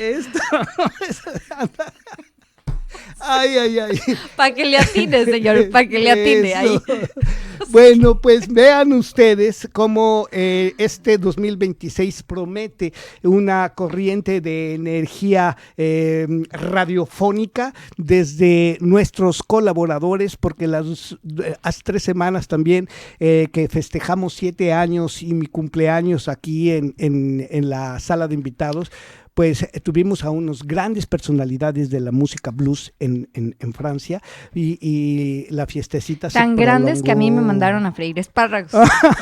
Ay. Para que le atine, señor, para que le atine ahí. Bueno, pues vean ustedes cómo este 2026 promete una corriente de energía radiofónica desde nuestros colaboradores, porque hace 3 semanas también que festejamos 7 años y mi cumpleaños aquí en la sala de invitados, pues tuvimos a unos grandes personalidades de la música blues en Francia y la fiestecita se tan grandes prolongó. que a mí me mandaron a freír espárragos.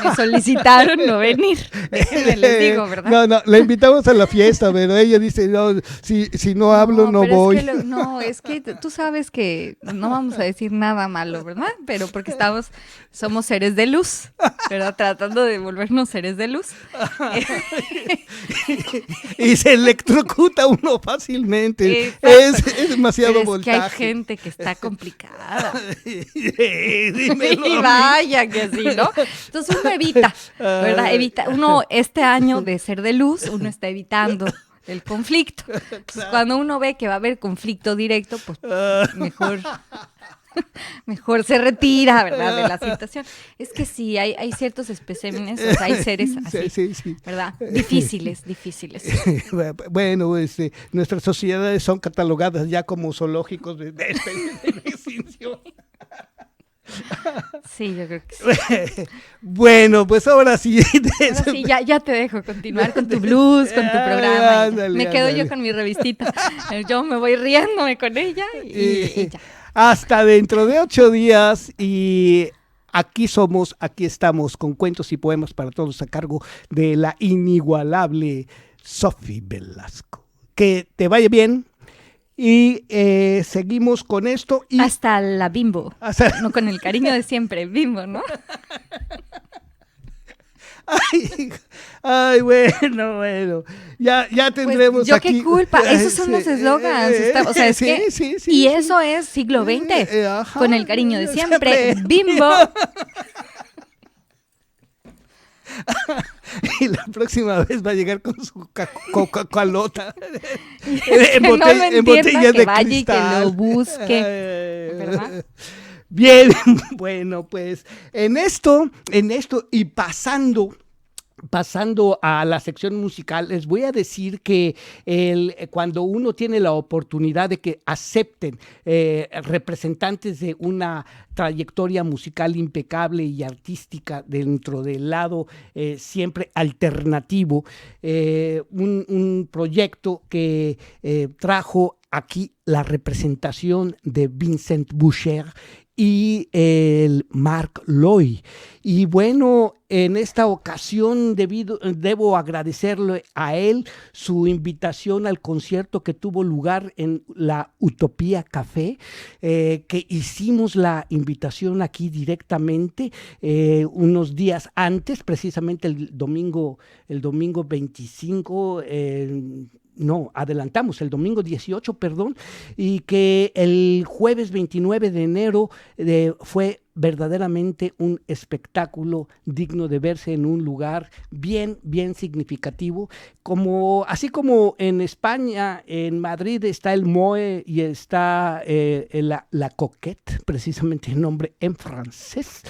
Me solicitaron no venir. Déjenme les digo, ¿verdad? No, la invitamos a la fiesta, pero ella dice, no, si no hablo no pero voy. Es que tú sabes que no vamos a decir nada malo, ¿verdad? Pero porque somos seres de luz, ¿verdad? Tratando de volvernos seres de luz. Y se electrocuta uno fácilmente. Es demasiado pero voltaje. Es que hay gente que está complicada. Dímelo Y vaya que sí, ¿no? Entonces uno evita, ¿verdad? Uno este año de ser de luz, uno está evitando el conflicto. Entonces, cuando uno ve que va a haber conflicto directo, pues mejor se retira, ¿verdad? De la situación. Es que sí, hay ciertos especímenes, o sea, hay seres así, sí. ¿Verdad? Difíciles. Bueno, nuestras sociedades son catalogadas ya como zoológicos de extinción. Sí, yo creo que sí. Bueno, pues ahora sí. Ya te dejo continuar con tu blues, con tu programa. Me quedo yo con mi revistita. Yo me voy riéndome con ella y ya. Hasta dentro de 8 días y aquí estamos con cuentos y poemas para todos a cargo de la inigualable Sofi Velasco. Que te vaya bien y seguimos con esto. Y hasta la Bimbo. No, con el cariño de siempre, Bimbo, ¿no? Ay, bueno. Ya tendremos pues, aquí. Qué culpa, esos son los eslogans. O sea, es que. Sí, y eso es siglo XX. Con el cariño de siempre, Bimbo. Y la próxima vez va a llegar con su Coca-Colota en botella de vaya cristal. Y que lo busque, ¿verdad? Bien, bueno, pues en esto y pasando a la sección musical, les voy a decir que cuando uno tiene la oportunidad de que acepten representantes de una trayectoria musical impecable y artística dentro del lado siempre alternativo, un proyecto que trajo aquí la representación de Vincent Boucher y el Marc Loy. Y bueno, en esta ocasión debo agradecerle a él su invitación al concierto que tuvo lugar en la Utopía Café, que hicimos la invitación aquí directamente unos días antes, precisamente el domingo 25, adelantamos el domingo 18, y que el jueves 29 de enero fue verdaderamente un espectáculo digno de verse en un lugar bien significativo, así como en España, en Madrid está el Moe y está la Coquette, precisamente el nombre en francés.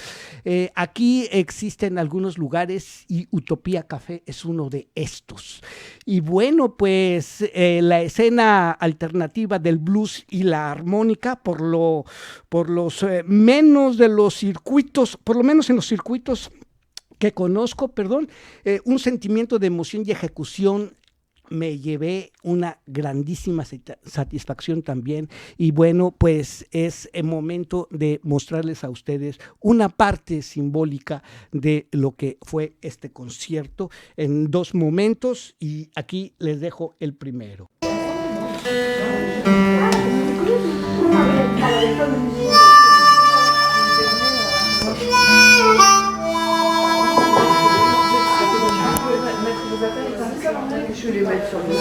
Aquí existen algunos lugares y Utopía Café es uno de estos. Y bueno, pues la escena alternativa del blues y la armónica, por los menos de los circuitos, por lo menos en los circuitos que conozco, un sentimiento de emoción y ejecución. Me llevé una grandísima satisfacción también, y bueno, pues es el momento de mostrarles a ustedes una parte simbólica de lo que fue este concierto en 2 momentos, y aquí les dejo el primero. Je vais les mettre sur le...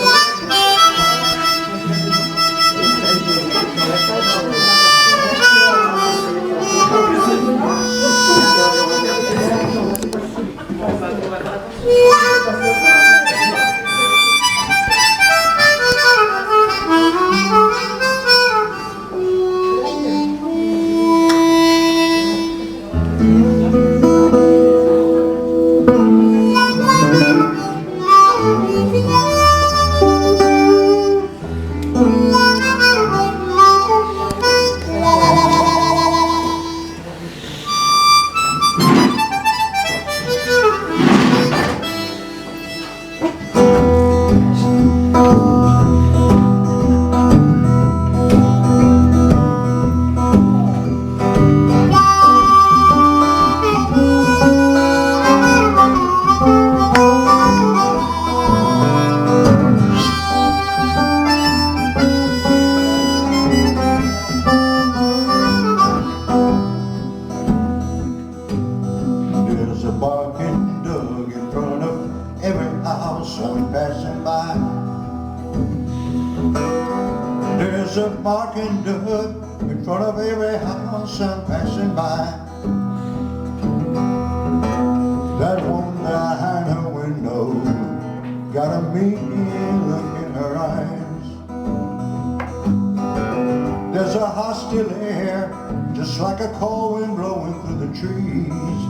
barking dog in front of every house I'm passing by. That woman behind her window got a mean look in her eyes. There's a hostile air, just like a cold wind blowing through the trees.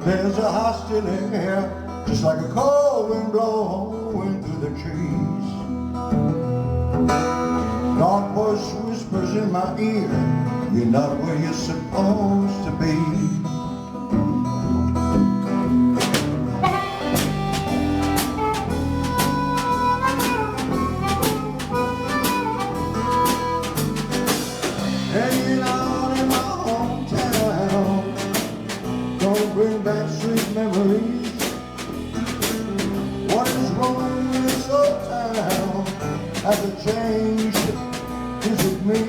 There's a hostile air, just like a cold wind blowing through the trees. Dark voice whispers in my ear, you're not where you're supposed to be. Hanging out in my hometown, don't bring back sweet memories. What is wrong with this old town? Has it changed? Is it me?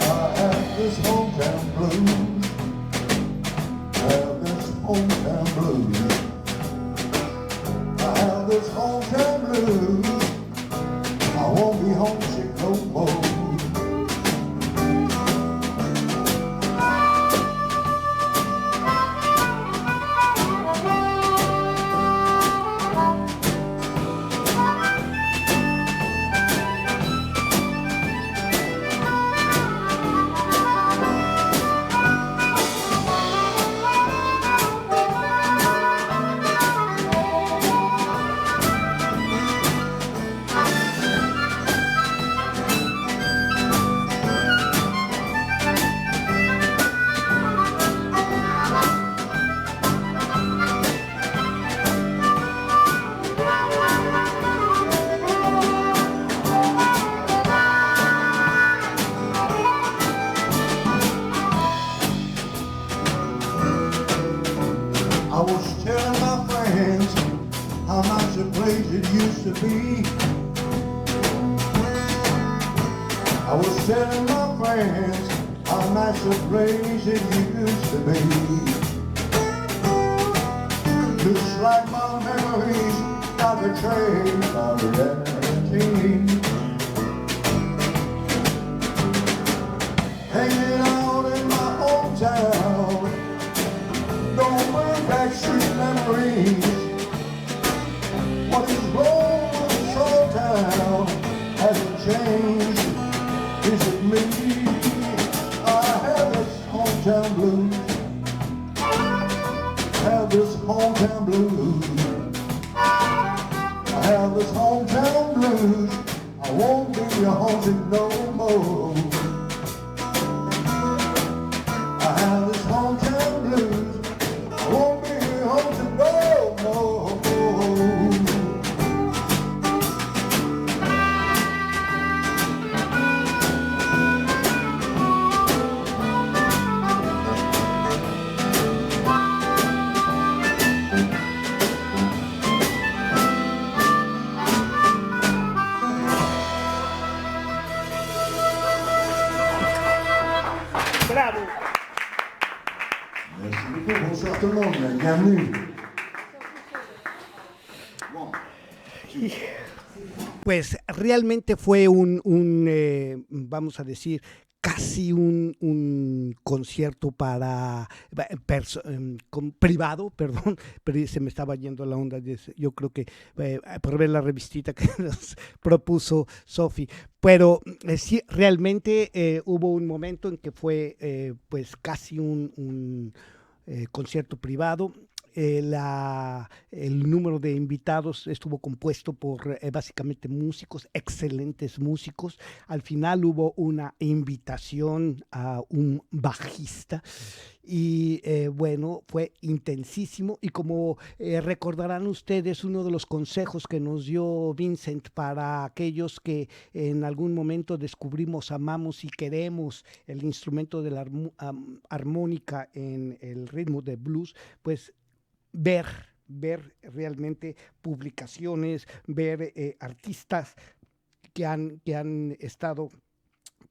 I have this hometown blues. I have this hometown blues. I have this hometown blues. I won't be homesick no more. I was telling my friends how nice a place it used to be. I was telling my friends how nice a place it used to be. Looks like my memories got betrayed by reality. hometown. Don't bring back sweet memories. What is wrong with this old town hasn't changed. Is it me? I have this hometown blues. Have this hometown blues. I have this hometown blues. I won't be haunted no more. I have this hometown blues. I won't be haunted no more. Bravo. Merci beaucoup, bonsoir tout le monde, bienvenue. Bon. Pues realmente fue vamos a decir, casi un concierto para privado, perdón, pero se me estaba yendo la onda. Yo creo que por ver la revistita que nos propuso Sophie, pero sí, realmente hubo un momento en que fue pues casi un concierto privado. El número de invitados estuvo compuesto por básicamente músicos, excelentes músicos. Al final hubo una invitación a un bajista y bueno, fue intensísimo. Y como recordarán ustedes, uno de los consejos que nos dio Vincent para aquellos que en algún momento descubrimos, amamos y queremos el instrumento de la armónica en el ritmo de blues, pues ver realmente publicaciones, ver artistas que han estado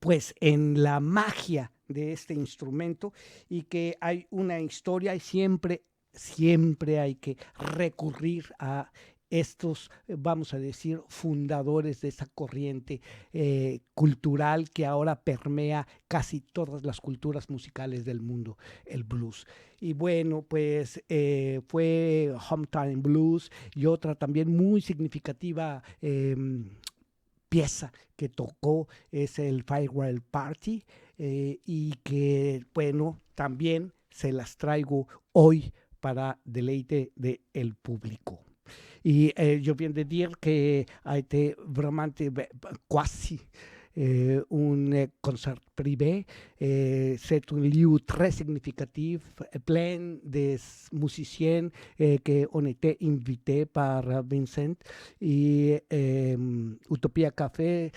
pues en la magia de este instrumento, y que hay una historia y siempre hay que recurrir a estos, vamos a decir, fundadores de esa corriente cultural que ahora permea casi todas las culturas musicales del mundo, el blues. Y bueno, pues fue Hometown Blues, y otra también muy significativa pieza que tocó es el Farewell Party, y que, bueno, también se las traigo hoy para deleite del público. Et je viens de dire que a été vraiment quasi un concert privé. C'est un lieu très significatif, plein de musiciens qui ont été invités par Vincent. Et Utopia Café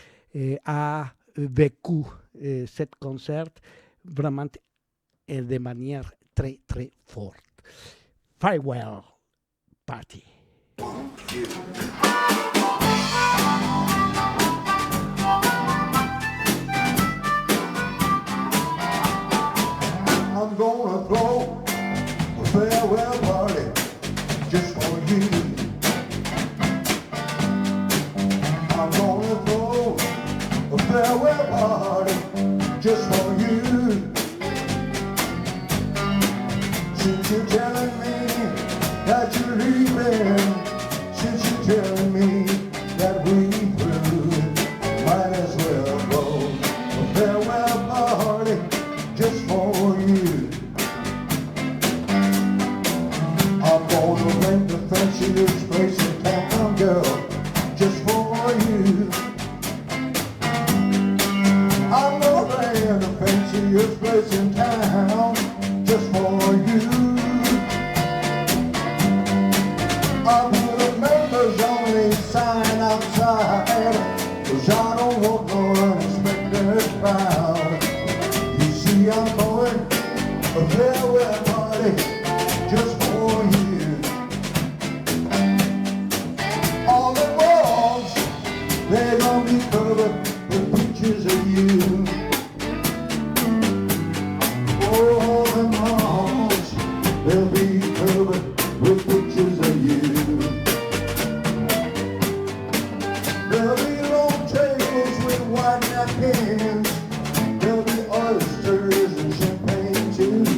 a vécu cet concert vraiment de manière très, très forte. Farewell Party. I'm gonna throw a farewell party just for you. I'm gonna throw a farewell party just for you. Since you're telling me that you're leaving, since you're telling me that we through, might as well go a farewell party just for you. I'm gonna rent the fanciest place in town, girl, just for you. I'm gonna rent the fanciest place in town, just for you. I put a members only sign outside, 'cause I don't want no unexpected crowd. You see, I'm going a farewell party just for you. All the walls, they're gonna be covered with pictures of you. All the walls, they'll be covered with pictures of you. There'll be long tables with white napkins. There'll be oysters and champagne too.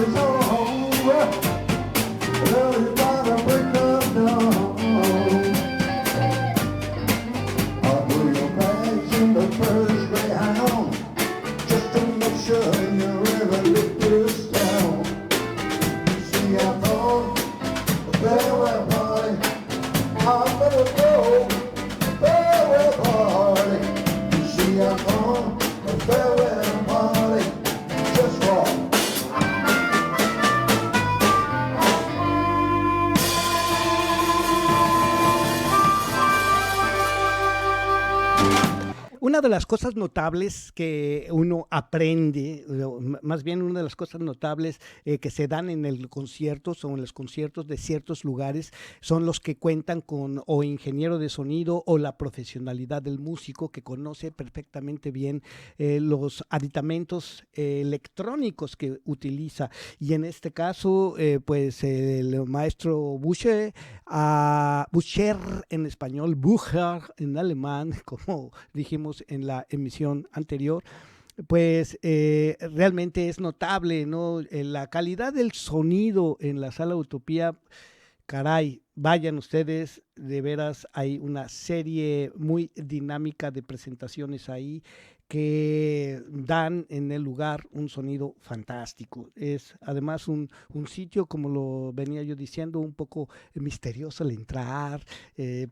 is over. Early by the break of dawn. I'll put your bags in the first Greyhound, just to make sure you ever leave this town. See, I thought a farewell party, I better go. Farewell party. You see, I thought a farewell party just wrong. Una de las cosas notables que uno aprende, más bien una de las cosas notables que se dan en el concierto o en los conciertos de ciertos lugares, son los que cuentan con o ingeniero de sonido o la profesionalidad del músico que conoce perfectamente bien los aditamentos electrónicos que utiliza. Y en este caso, pues el maestro Bucher en español, Bucher en alemán, como dijimos en la emisión anterior, pues realmente es notable, ¿no? La calidad del sonido en la Sala Utopía, caray, vayan ustedes, de veras hay una serie muy dinámica de presentaciones ahí que dan en el lugar un sonido fantástico. Es además un sitio, como lo venía yo diciendo, un poco misterioso al entrar,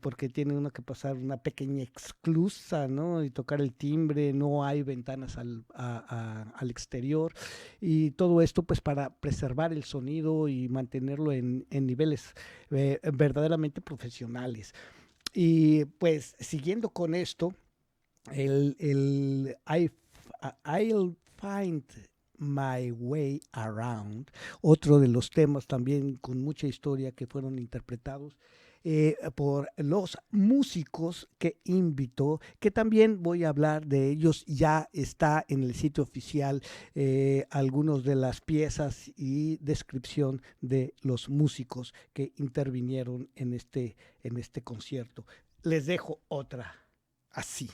porque tiene uno que pasar una pequeña exclusa, ¿no? Y tocar el timbre, no hay ventanas al exterior, y todo esto pues para preservar el sonido y mantenerlo en niveles verdaderamente profesionales. Y pues siguiendo con esto, I'll Find My Way Around, otro de los temas también con mucha historia que fueron interpretados por los músicos que invitó, que también voy a hablar de ellos. Ya está en el sitio oficial algunos de las piezas y descripción de los músicos que intervinieron en este concierto. Les dejo otra así.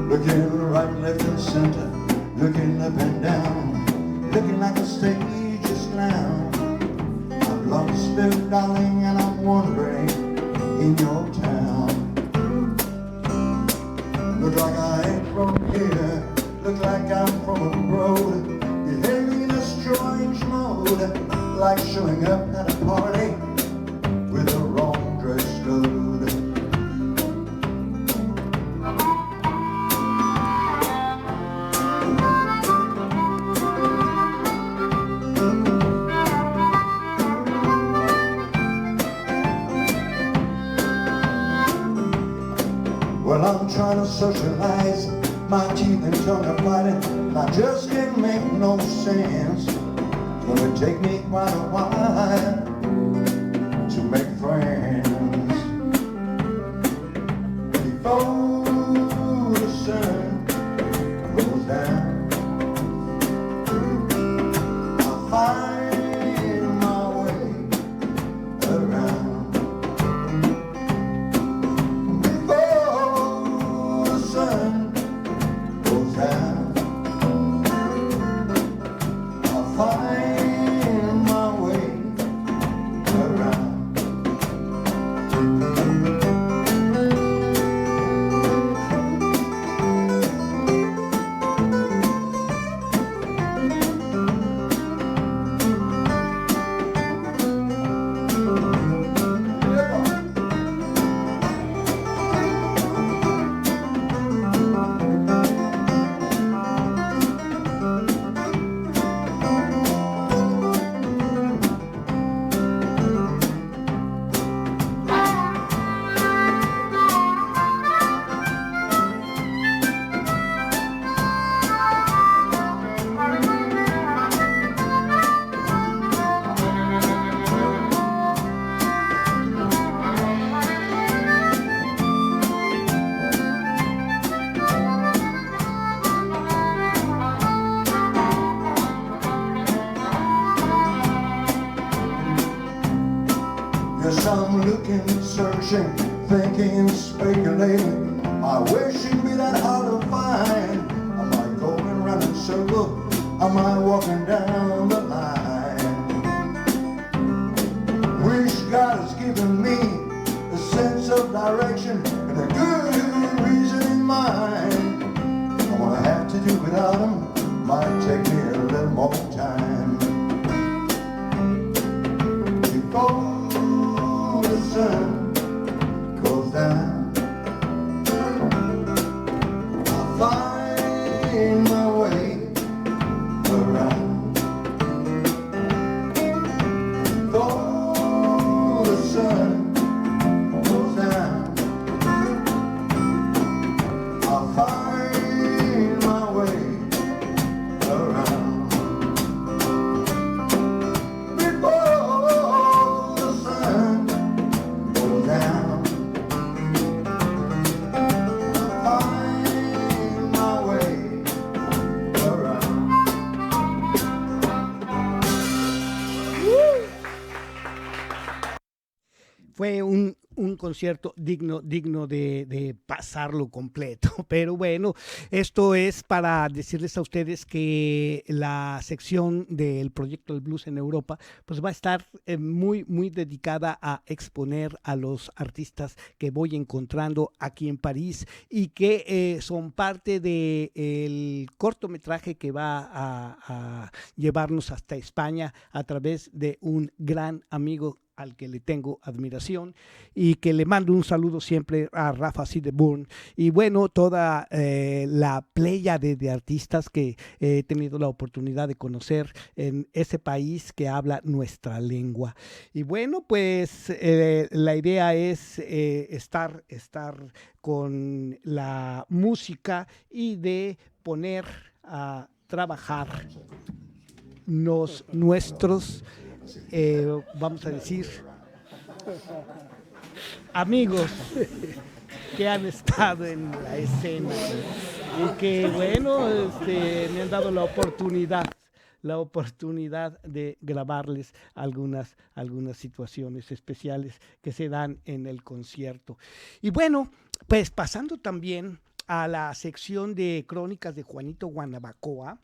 Looking right, left, and center, looking up and down, looking like a stage is clown. I've lost you, darling, and I'm wandering in your town. Look like I ain't from here, look like I'm from abroad, behaving in a strange mode, like showing up at a party with the wrong dress code. Well, I'm trying to socialize, my teeth and tongue are fighting, and I just can't make no sense. Gonna take me quite a while to make friends. Before the sun goes down, I'll find my way around. searching, thinking, speculating. I wish she'd be that hard to find. Am I going round in circles? Am I walking down the line? Wish God has given me a sense of direction and a good reason in mind. I'm gonna have to do without him. Might take me a little more time. Before the sun goes down, I'll find my way around. Before the sun goes down, I'll find my way around. Before the sun goes down, I'll find my way around. Fue un concierto digno de pasarlo completo. Pero bueno, esto es para decirles a ustedes que la sección del proyecto del blues en Europa pues va a estar muy dedicada a exponer a los artistas que voy encontrando aquí en París y que son parte del cortometraje que va a llevarnos hasta España a través de un gran amigo al que le tengo admiración y que le mando un saludo siempre a Rafa Sideburn y bueno, toda la playa de artistas que he tenido la oportunidad de conocer en ese país que habla nuestra lengua. Y bueno, pues la idea es estar con la música y de poner a trabajar nuestros vamos a decir amigos que han estado en la escena y que bueno me han dado la oportunidad de grabarles algunas situaciones especiales que se dan en el concierto. Y bueno, pues pasando también a la sección de crónicas de Juanito Guanabacoa.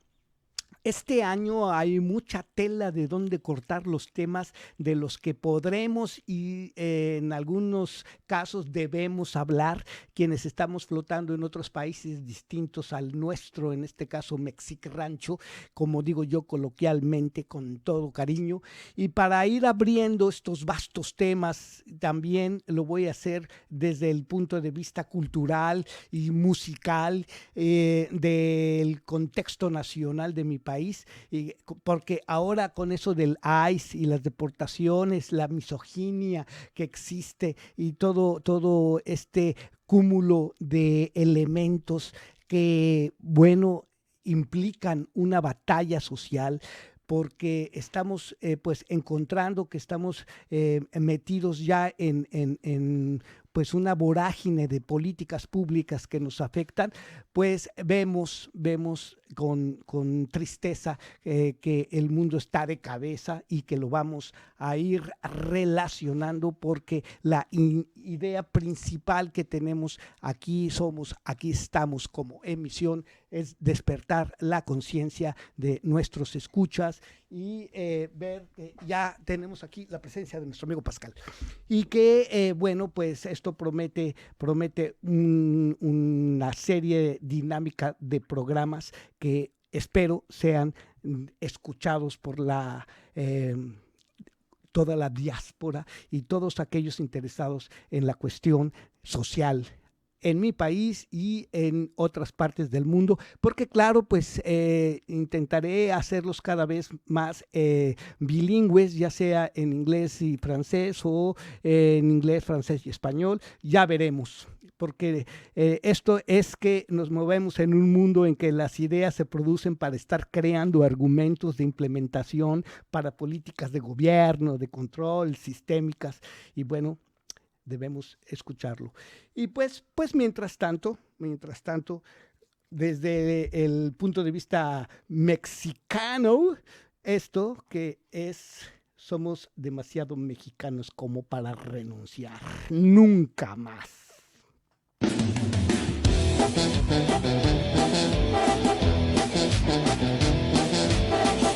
Este año hay mucha tela de dónde cortar los temas de los que podremos y en algunos casos debemos hablar quienes estamos flotando en otros países distintos al nuestro, en este caso Mexic Rancho, como digo yo coloquialmente con todo cariño. Y para ir abriendo estos vastos temas también lo voy a hacer desde el punto de vista cultural y musical del contexto nacional de mi país, porque ahora con eso del ICE y las deportaciones, la misoginia que existe y todo este cúmulo de elementos que, bueno, implican una batalla social, porque estamos pues encontrando que estamos metidos ya en pues una vorágine de políticas públicas que nos afectan, pues vemos con tristeza que el mundo está de cabeza y que lo vamos a ir relacionando porque la idea principal que tenemos aquí estamos como emisión es despertar la conciencia de nuestros escuchas y ver que ya tenemos aquí la presencia de nuestro amigo Pascal y que bueno, pues esto promete una serie dinámica de programas que espero sean escuchados por toda la diáspora y todos aquellos interesados en la cuestión social en mi país y en otras partes del mundo, porque claro, pues intentaré hacerlos cada vez más bilingües, ya sea en inglés y francés o en inglés, francés y español, ya veremos, porque esto es que nos movemos en un mundo en que las ideas se producen para estar creando argumentos de implementación para políticas de gobierno, de control, sistémicas, y bueno, debemos escucharlo. Y pues mientras tanto, desde el punto de vista mexicano, esto que es somos demasiado mexicanos como para renunciar. Nunca más.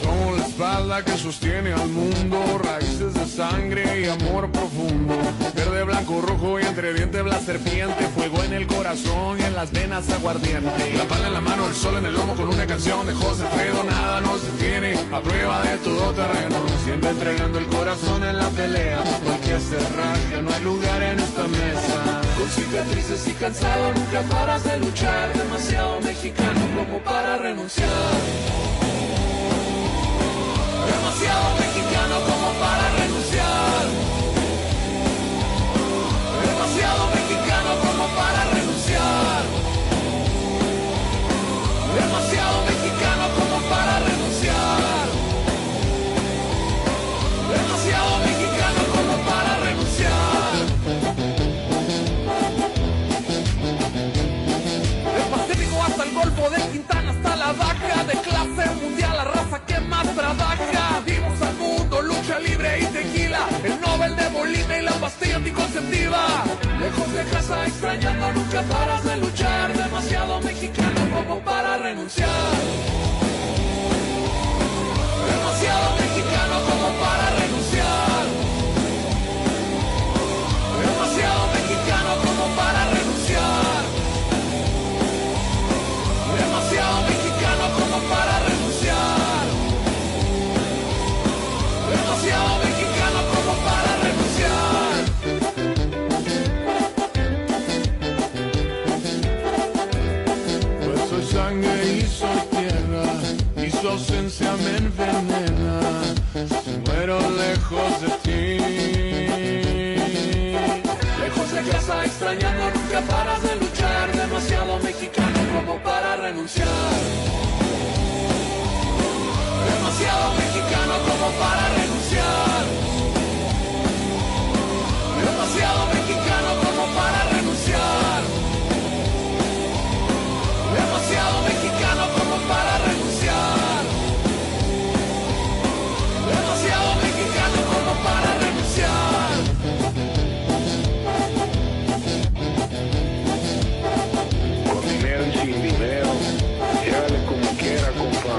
Somos la espalda que sostiene al mundo, raíces de sangre y amor profundo. Verde, blanco, rojo y entre dientes la serpiente, fuego en el corazón y en las venas aguardiente. La pala en la mano, el sol en el lomo con una canción de José Alfredo, nada nos detiene, a prueba de todo terreno. Siempre entregando el corazón en la pelea, cualquier cerraje, no hay lugar en esta mesa. Con cicatrices y cansado nunca paras de luchar, demasiado mexicano como para renunciar. Demasiado mexicano como para renunciar. Demasiado mexicano como para renunciar. Demasiado mexicano como para renunciar. Demasiado mexicano como para renunciar. Del Pacífico hasta el Golfo, de Quintana hasta la Baja, de clase mundial la raza que más trabaja. Dimos al mundo lucha libre y tequila, el Nobel de Bolivia y la pastilla anticonceptiva. Lejos de casa extrañando nunca paras de luchar, demasiado mexicano como para renunciar. Demasiado mexicano como para renunciar. Demasiado mexicano como para renunciar. Demasiado mexicano como para renunciar. Demasiado mexicano como para renunciar. Pues soy sangre y soy tierra, y su ausencia me envenena. Muero lejos de ti. Lejos de casa extrañando nunca paras de luchar, demasiado mexicano como para renunciar. Demasiado mexicano como para renunciar. Demasiado mexicano como para renunciar. Demasiado mexicano como para renunciar. Demasiado mexicano como para renunciar. Con dinero y sin dinero, llévale como quiera, compa.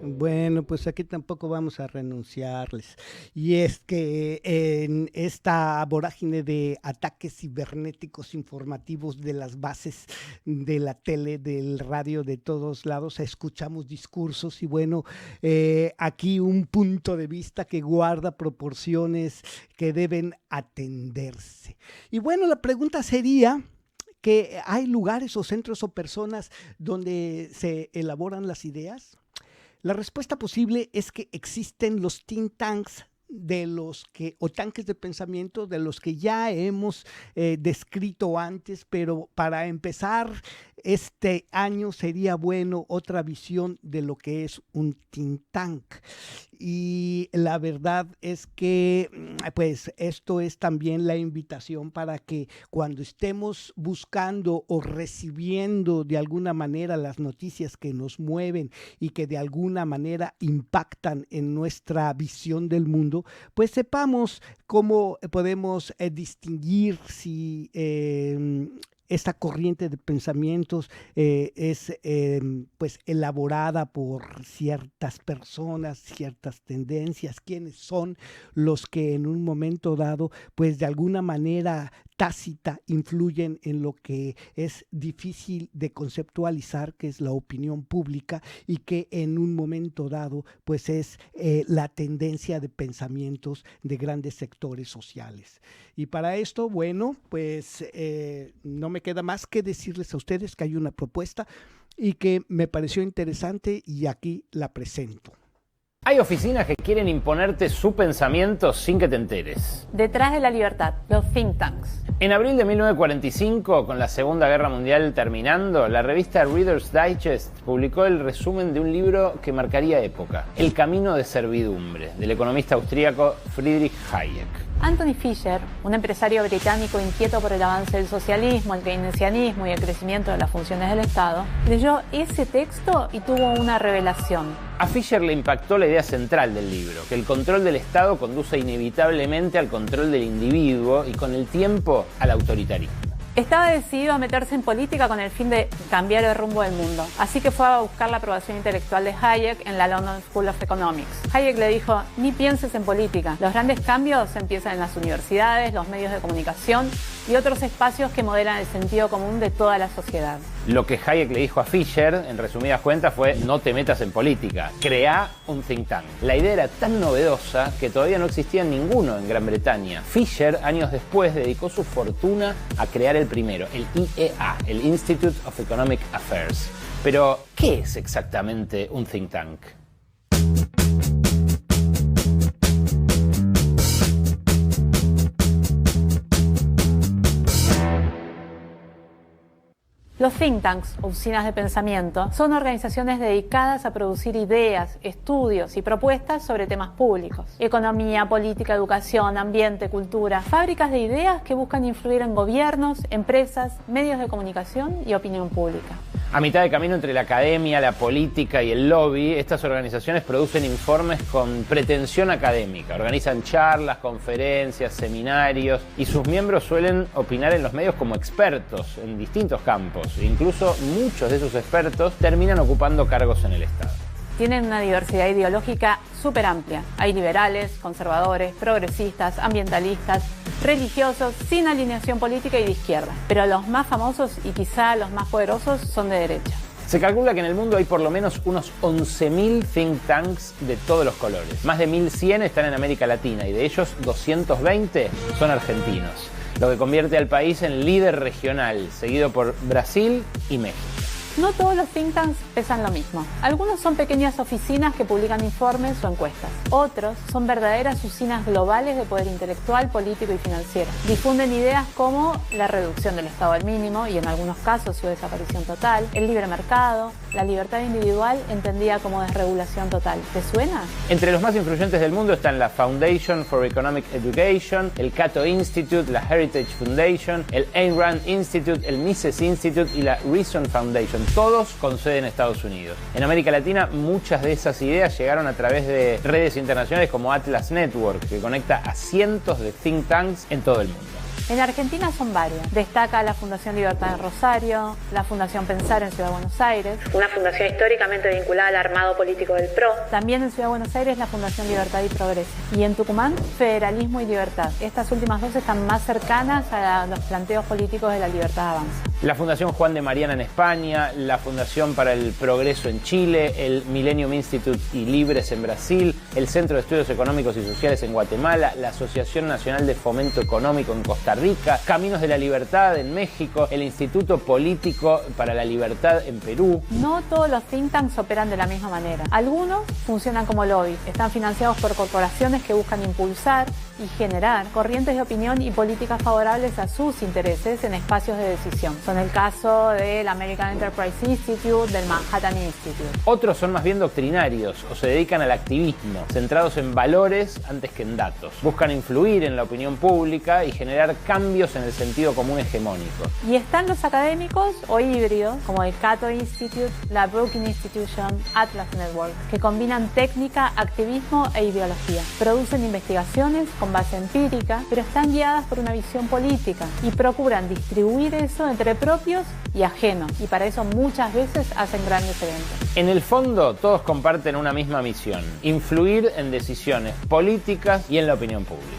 Bueno, pues aquí tampoco vamos a renunciarles. Y es que en esta vorágine de ataques cibernéticos informativos de las bases de la tele, del radio, de todos lados, escuchamos discursos y bueno, aquí un punto de vista que guarda proporciones que deben atenderse. Y bueno, la pregunta sería que ¿hay lugares o centros o personas donde se elaboran las ideas? La respuesta posible es que existen los think tanks o tanques de pensamiento de los que ya hemos descrito antes, pero para empezar este año sería bueno otra visión de lo que es un think tank. Y la verdad es que pues esto es también la invitación para que cuando estemos buscando o recibiendo de alguna manera las noticias que nos mueven y que de alguna manera impactan en nuestra visión del mundo, pues sepamos cómo podemos distinguir si esta corriente de pensamientos es pues elaborada por ciertas personas, ciertas tendencias, quiénes son los que en un momento dado pues de alguna manera tácita influyen en lo que es difícil de conceptualizar, que es la opinión pública, y que en un momento dado pues es la tendencia de pensamientos de grandes sectores sociales. Y para esto, bueno, pues no me queda más que decirles a ustedes que hay una propuesta y que me pareció interesante y aquí la presento. Hay oficinas que quieren imponerte su pensamiento sin que te enteres. Detrás de la libertad, los think tanks. En abril de 1945, con la Segunda Guerra Mundial terminando, la revista Reader's Digest publicó el resumen de un libro que marcaría época, El camino de servidumbre, del economista austríaco Friedrich Hayek. Anthony Fisher, un empresario británico inquieto por el avance del socialismo, el keynesianismo y el crecimiento de las funciones del Estado, leyó ese texto y tuvo una revelación. A Fisher le impactó la idea central del libro, que el control del Estado conduce inevitablemente al control del individuo y con el tiempo al autoritarismo. Estaba decidido a meterse en política con el fin de cambiar el rumbo del mundo, así que fue a buscar la aprobación intelectual de Hayek en la London School of Economics. Hayek le dijo, ni pienses en política, los grandes cambios empiezan en las universidades, los medios de comunicación y otros espacios que modelan el sentido común de toda la sociedad. Lo que Hayek le dijo a Fisher, en resumidas cuentas, fue no te metas en política, crea un think tank. La idea era tan novedosa que todavía no existía ninguno en Gran Bretaña. Fisher, años después, dedicó su fortuna a crear el primero, el IEA, el Institute of Economic Affairs. Pero, ¿qué es exactamente un think tank? Los think tanks, oficinas de pensamiento, son organizaciones dedicadas a producir ideas, estudios y propuestas sobre temas públicos. Economía, política, educación, ambiente, cultura. Fábricas de ideas que buscan influir en gobiernos, empresas, medios de comunicación y opinión pública. A mitad de camino entre la academia, la política y el lobby, estas organizaciones producen informes con pretensión académica, organizan charlas, conferencias, seminarios y sus miembros suelen opinar en los medios como expertos en distintos campos. Incluso muchos de esos expertos terminan ocupando cargos en el Estado. Tienen una diversidad ideológica súper amplia. Hay liberales, conservadores, progresistas, ambientalistas, religiosos, sin alineación política y de izquierda. Pero los más famosos y quizá los más poderosos son de derecha. Se calcula que en el mundo hay por lo menos unos 11.000 think tanks de todos los colores. Más de 1.100 están en América Latina y de ellos 220 son argentinos, lo que convierte al país en líder regional, seguido por Brasil y México. No todos los think tanks pesan lo mismo. Algunos son pequeñas oficinas que publican informes o encuestas. Otros son verdaderas usinas globales de poder intelectual, político y financiero. Difunden ideas como la reducción del Estado al mínimo y en algunos casos su desaparición total, el libre mercado, la libertad individual entendida como desregulación total. ¿Te suena? Entre los más influyentes del mundo están la Foundation for Economic Education, el Cato Institute, la Heritage Foundation, el Ayn Rand Institute, el Mises Institute y la Reason Foundation. Todos con sede en Estados Unidos. En América Latina, muchas de esas ideas llegaron a través de redes internacionales como Atlas Network, que conecta a cientos de think tanks en todo el mundo. En Argentina son varias. Destaca la Fundación Libertad en Rosario, la Fundación Pensar en Ciudad de Buenos Aires, una fundación históricamente vinculada al armado político del PRO. También en Ciudad de Buenos Aires la Fundación Libertad y Progreso. Y en Tucumán, Federalismo y Libertad. Estas últimas dos están más cercanas a los planteos políticos de la Libertad Avanza. La Fundación Juan de Mariana en España, la Fundación para el Progreso en Chile, el Millennium Institute y Libres en Brasil, el Centro de Estudios Económicos y Sociales en Guatemala, la Asociación Nacional de Fomento Económico en Costa Rica, Caminos de la Libertad en México, el Instituto Político para la Libertad en Perú. No todos los think tanks operan de la misma manera. Algunos funcionan como lobby, están financiados por corporaciones que buscan impulsar y generar corrientes de opinión y políticas favorables a sus intereses en espacios de decisión. Son el caso del American Enterprise Institute, del Manhattan Institute. Otros son más bien doctrinarios o se dedican al activismo, centrados en valores antes que en datos. Buscan influir en la opinión pública y generar cambios en el sentido común hegemónico. Y están los académicos o híbridos, como el Cato Institute, la Brookings Institution, Atlas Network, que combinan técnica, activismo e ideología. Producen investigaciones con base empírica, pero están guiadas por una visión política y procuran distribuir eso entre propios y ajenos, y para eso muchas veces hacen grandes eventos. En el fondo, todos comparten una misma misión: influir en decisiones políticas y en la opinión pública.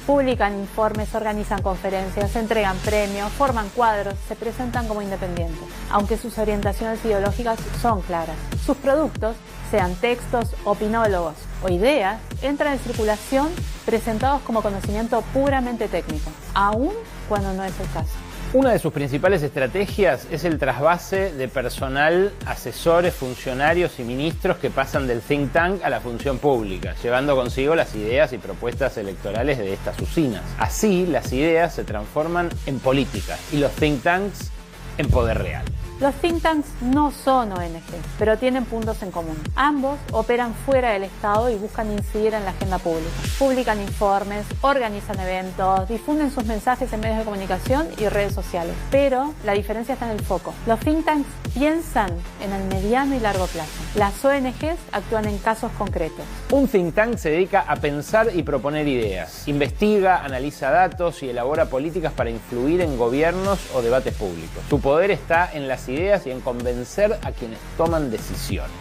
Publican informes, organizan conferencias, entregan premios, forman cuadros, se presentan como independientes, aunque sus orientaciones ideológicas son claras. Sus productos, sean textos, opinólogos o ideas, entran en circulación presentados como conocimiento puramente técnico, aun cuando no es el caso. Una de sus principales estrategias es el trasvase de personal, asesores, funcionarios y ministros que pasan del think tank a la función pública, llevando consigo las ideas y propuestas electorales de estas usinas. Así, las ideas se transforman en políticas y los think tanks en poder real. Los think tanks no son ONG, pero tienen puntos en común. Ambos operan fuera del Estado y buscan incidir en la agenda pública. Publican informes, organizan eventos, difunden sus mensajes en medios de comunicación y redes sociales. Pero la diferencia está en el foco. Los think tanks piensan en el mediano y largo plazo. Las ONGs actúan en casos concretos. Un think tank se dedica a pensar y proponer ideas. Investiga, analiza datos y elabora políticas para influir en gobiernos o debates públicos. Su poder está en las ideas y en convencer a quienes toman decisiones.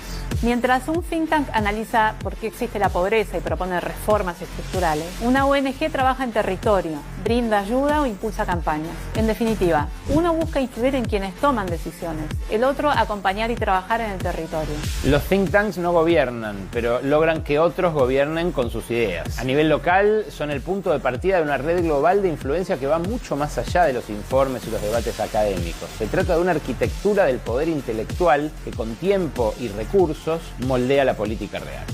Mientras un think tank analiza por qué existe la pobreza y propone reformas estructurales, una ONG trabaja en territorio, brinda ayuda o impulsa campañas. En definitiva, uno busca influir en quienes toman decisiones, el otro acompañar y trabajar en el territorio. Los think tanks no gobiernan, pero logran que otros gobiernen con sus ideas. A nivel local, son el punto de partida de una red global de influencia que va mucho más allá de los informes y los debates académicos. Se trata de una arquitectura del poder intelectual que con tiempo y recursos moldea la política real.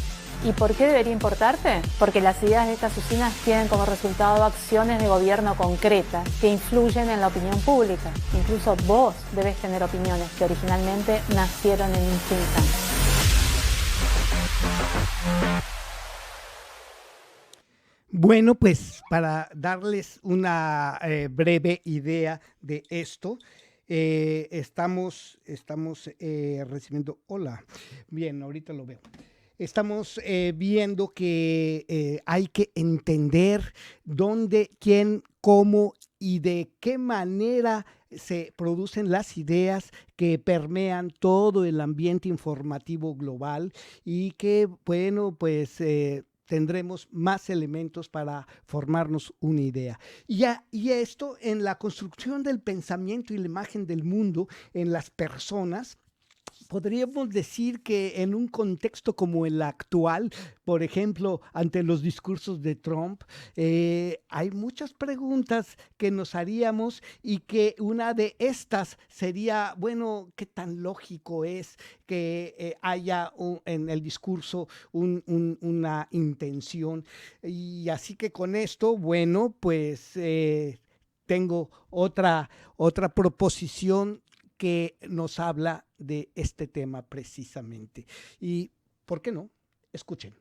¿Y por qué debería importarte? Porque las ideas de estas usinas tienen como resultado acciones de gobierno concretas que influyen en la opinión pública. Incluso vos debes tener opiniones que originalmente nacieron en un think tank. Bueno, pues para darles una breve idea de esto, estamos recibiendo... Hola, bien, ahorita lo veo. Estamos viendo que hay que entender dónde, quién, cómo y de qué manera se producen las ideas que permean todo el ambiente informativo global y que, bueno, pues... tendremos más elementos para formarnos una idea. Y esto en la construcción del pensamiento y la imagen del mundo en las personas. Podríamos decir que en un contexto como el actual, por ejemplo, ante los discursos de Trump, hay muchas preguntas que nos haríamos y que una de estas sería, bueno, ¿qué tan lógico es que haya en el discurso una intención? Y así que con esto, bueno, pues tengo otra proposición que nos habla de este tema precisamente. Y, ¿por qué no? Escuchen.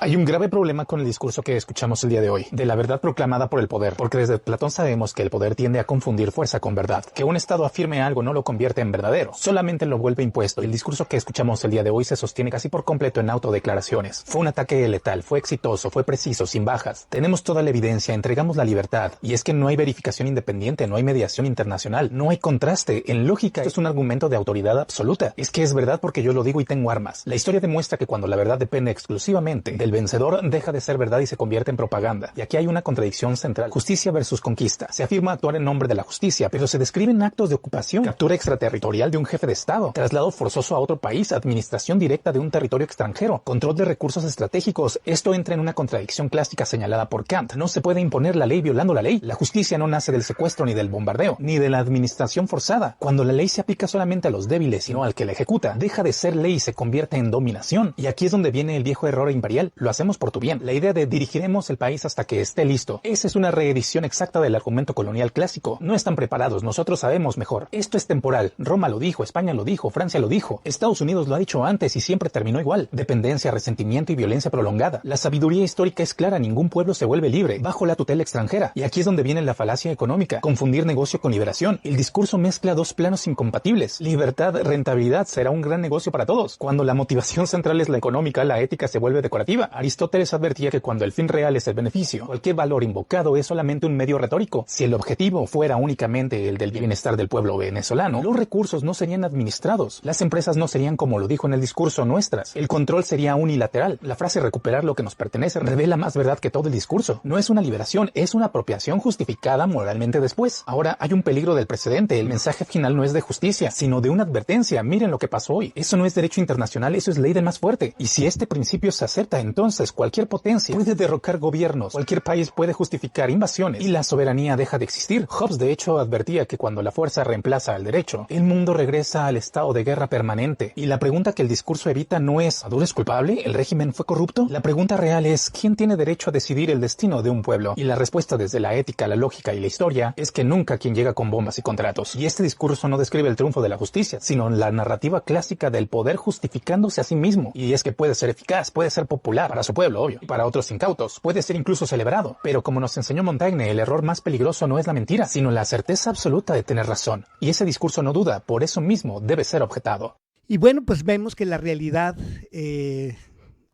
Hay un grave problema con el discurso que escuchamos el día de hoy, de la verdad proclamada por el poder, porque desde Platón sabemos que el poder tiende a confundir fuerza con verdad, que un Estado afirme algo no lo convierte en verdadero, solamente lo vuelve impuesto. El discurso que escuchamos el día de hoy se sostiene casi por completo en autodeclaraciones. Fue un ataque letal, fue exitoso, fue preciso, sin bajas. Tenemos toda la evidencia, entregamos la libertad, y es que no hay verificación independiente, no hay mediación internacional, no hay contraste. En lógica, esto es un argumento de autoridad absoluta. Es que es verdad porque yo lo digo y tengo armas. La historia demuestra que cuando la verdad depende exclusivamente del vencedor, deja de ser verdad y se convierte en propaganda. Y aquí hay una contradicción central. Justicia versus conquista. Se afirma actuar en nombre de la justicia, pero se describen actos de ocupación, captura extraterritorial de un jefe de Estado, traslado forzoso a otro país, administración directa de un territorio extranjero, control de recursos estratégicos. Esto entra en una contradicción clásica señalada por Kant. No se puede imponer la ley violando la ley. La justicia no nace del secuestro ni del bombardeo, ni de la administración forzada. Cuando la ley se aplica solamente a los débiles y no al que la ejecuta, deja de ser ley y se convierte en dominación. Y aquí es donde viene el viejo error imperial. Lo hacemos por tu bien. La idea de dirigiremos el país hasta que esté listo. Esa es una reedición exacta del argumento colonial clásico. No están preparados, nosotros sabemos mejor. Esto es temporal. Roma lo dijo, España lo dijo, Francia lo dijo, Estados Unidos lo ha dicho antes y siempre terminó igual. Dependencia, resentimiento y violencia prolongada. La sabiduría histórica es clara, ningún pueblo se vuelve libre bajo la tutela extranjera. Y aquí es donde viene la falacia económica. Confundir negocio con liberación. El discurso mezcla dos planos incompatibles. Libertad, rentabilidad, será un gran negocio para todos. Cuando la motivación central es la económica, la ética se vuelve decorativa. Aristóteles advertía que cuando el fin real es el beneficio, cualquier valor invocado es solamente un medio retórico. Si el objetivo fuera únicamente el del bienestar del pueblo venezolano, los recursos no serían administrados, las empresas no serían, como lo dijo en el discurso, nuestras, el control sería unilateral. La frase recuperar lo que nos pertenece revela más verdad que todo el discurso. No es una liberación, es una apropiación justificada moralmente después. Ahora hay un peligro del precedente. El mensaje final no es de justicia, sino de una advertencia. Miren lo que pasó hoy. Eso no es derecho internacional, eso es ley del más fuerte. Y si este principio se acepta en entonces cualquier potencia puede derrocar gobiernos, cualquier país puede justificar invasiones y la soberanía deja de existir. Hobbes de hecho advertía que cuando la fuerza reemplaza al derecho, el mundo regresa al estado de guerra permanente. Y la pregunta que el discurso evita no es ¿Maduro es culpable? ¿El régimen fue corrupto? La pregunta real es ¿quién tiene derecho a decidir el destino de un pueblo? Y la respuesta desde la ética, la lógica y la historia es que nunca quien llega con bombas y contratos. Y este discurso no describe el triunfo de la justicia, sino la narrativa clásica del poder justificándose a sí mismo. Y es que puede ser eficaz, puede ser popular para su pueblo, obvio, y para otros incautos, puede ser incluso celebrado. Pero como nos enseñó Montaigne, el error más peligroso no es la mentira, sino la certeza absoluta de tener razón. Y ese discurso no duda, por eso mismo debe ser objetado. Y bueno, pues vemos que la realidad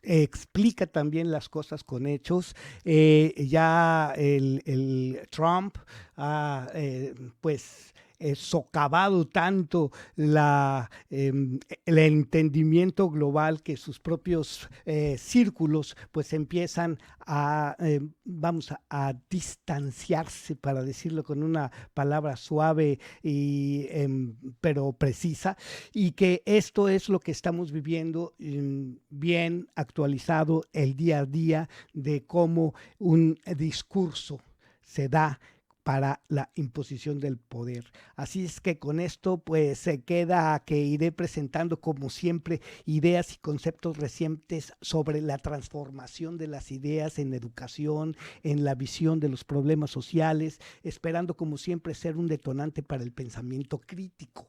explica también las cosas con hechos. Ya el Trump ha socavado tanto el entendimiento global que sus propios círculos pues empiezan a distanciarse, para decirlo con una palabra suave y pero precisa, y que esto es lo que estamos viviendo bien actualizado el día a día de cómo un discurso se da para la imposición del poder. Así es que con esto pues se queda que iré presentando como siempre ideas y conceptos recientes sobre la transformación de las ideas en educación, en la visión de los problemas sociales, esperando como siempre ser un detonante para el pensamiento crítico.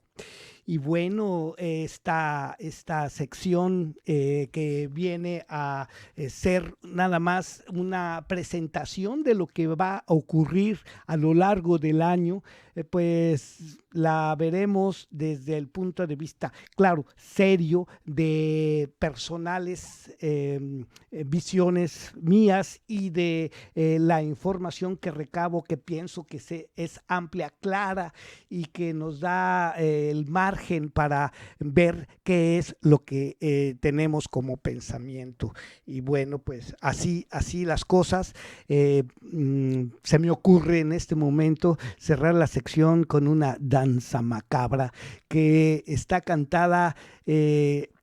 Y bueno, esta sección que viene a ser nada más una presentación de lo que va a ocurrir a lo largo del año, pues la veremos desde el punto de vista, claro, serio, de personales visiones mías y de la información que recabo, que pienso que es amplia, clara y que nos da el margen para ver qué es lo que tenemos como pensamiento. Y bueno, pues así las cosas. Se me ocurre en este momento cerrar la sección con una danza macabra que está cantada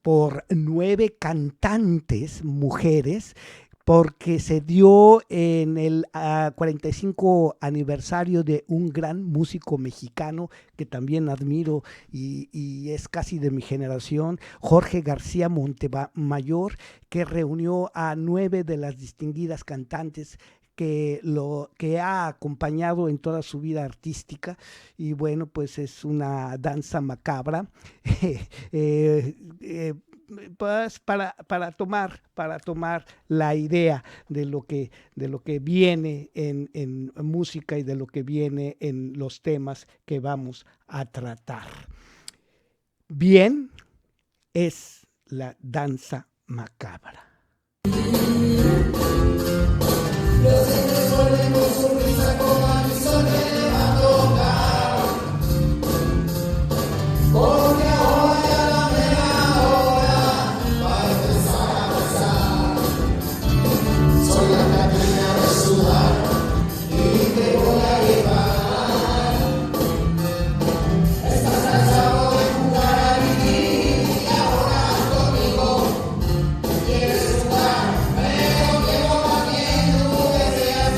por 9 cantantes mujeres, porque se dio en el 45 aniversario de un gran músico mexicano que también admiro y es casi de mi generación, Jorge García Montemayor, que reunió a 9 de las distinguidas cantantes que ha acompañado en toda su vida artística. Y bueno, pues es una danza macabra pues para tomar la idea de lo que viene en música y de lo que viene en los temas que vamos a tratar. Bien, es la danza macabra. Quieres jugar, pero que no va bien, tú deseas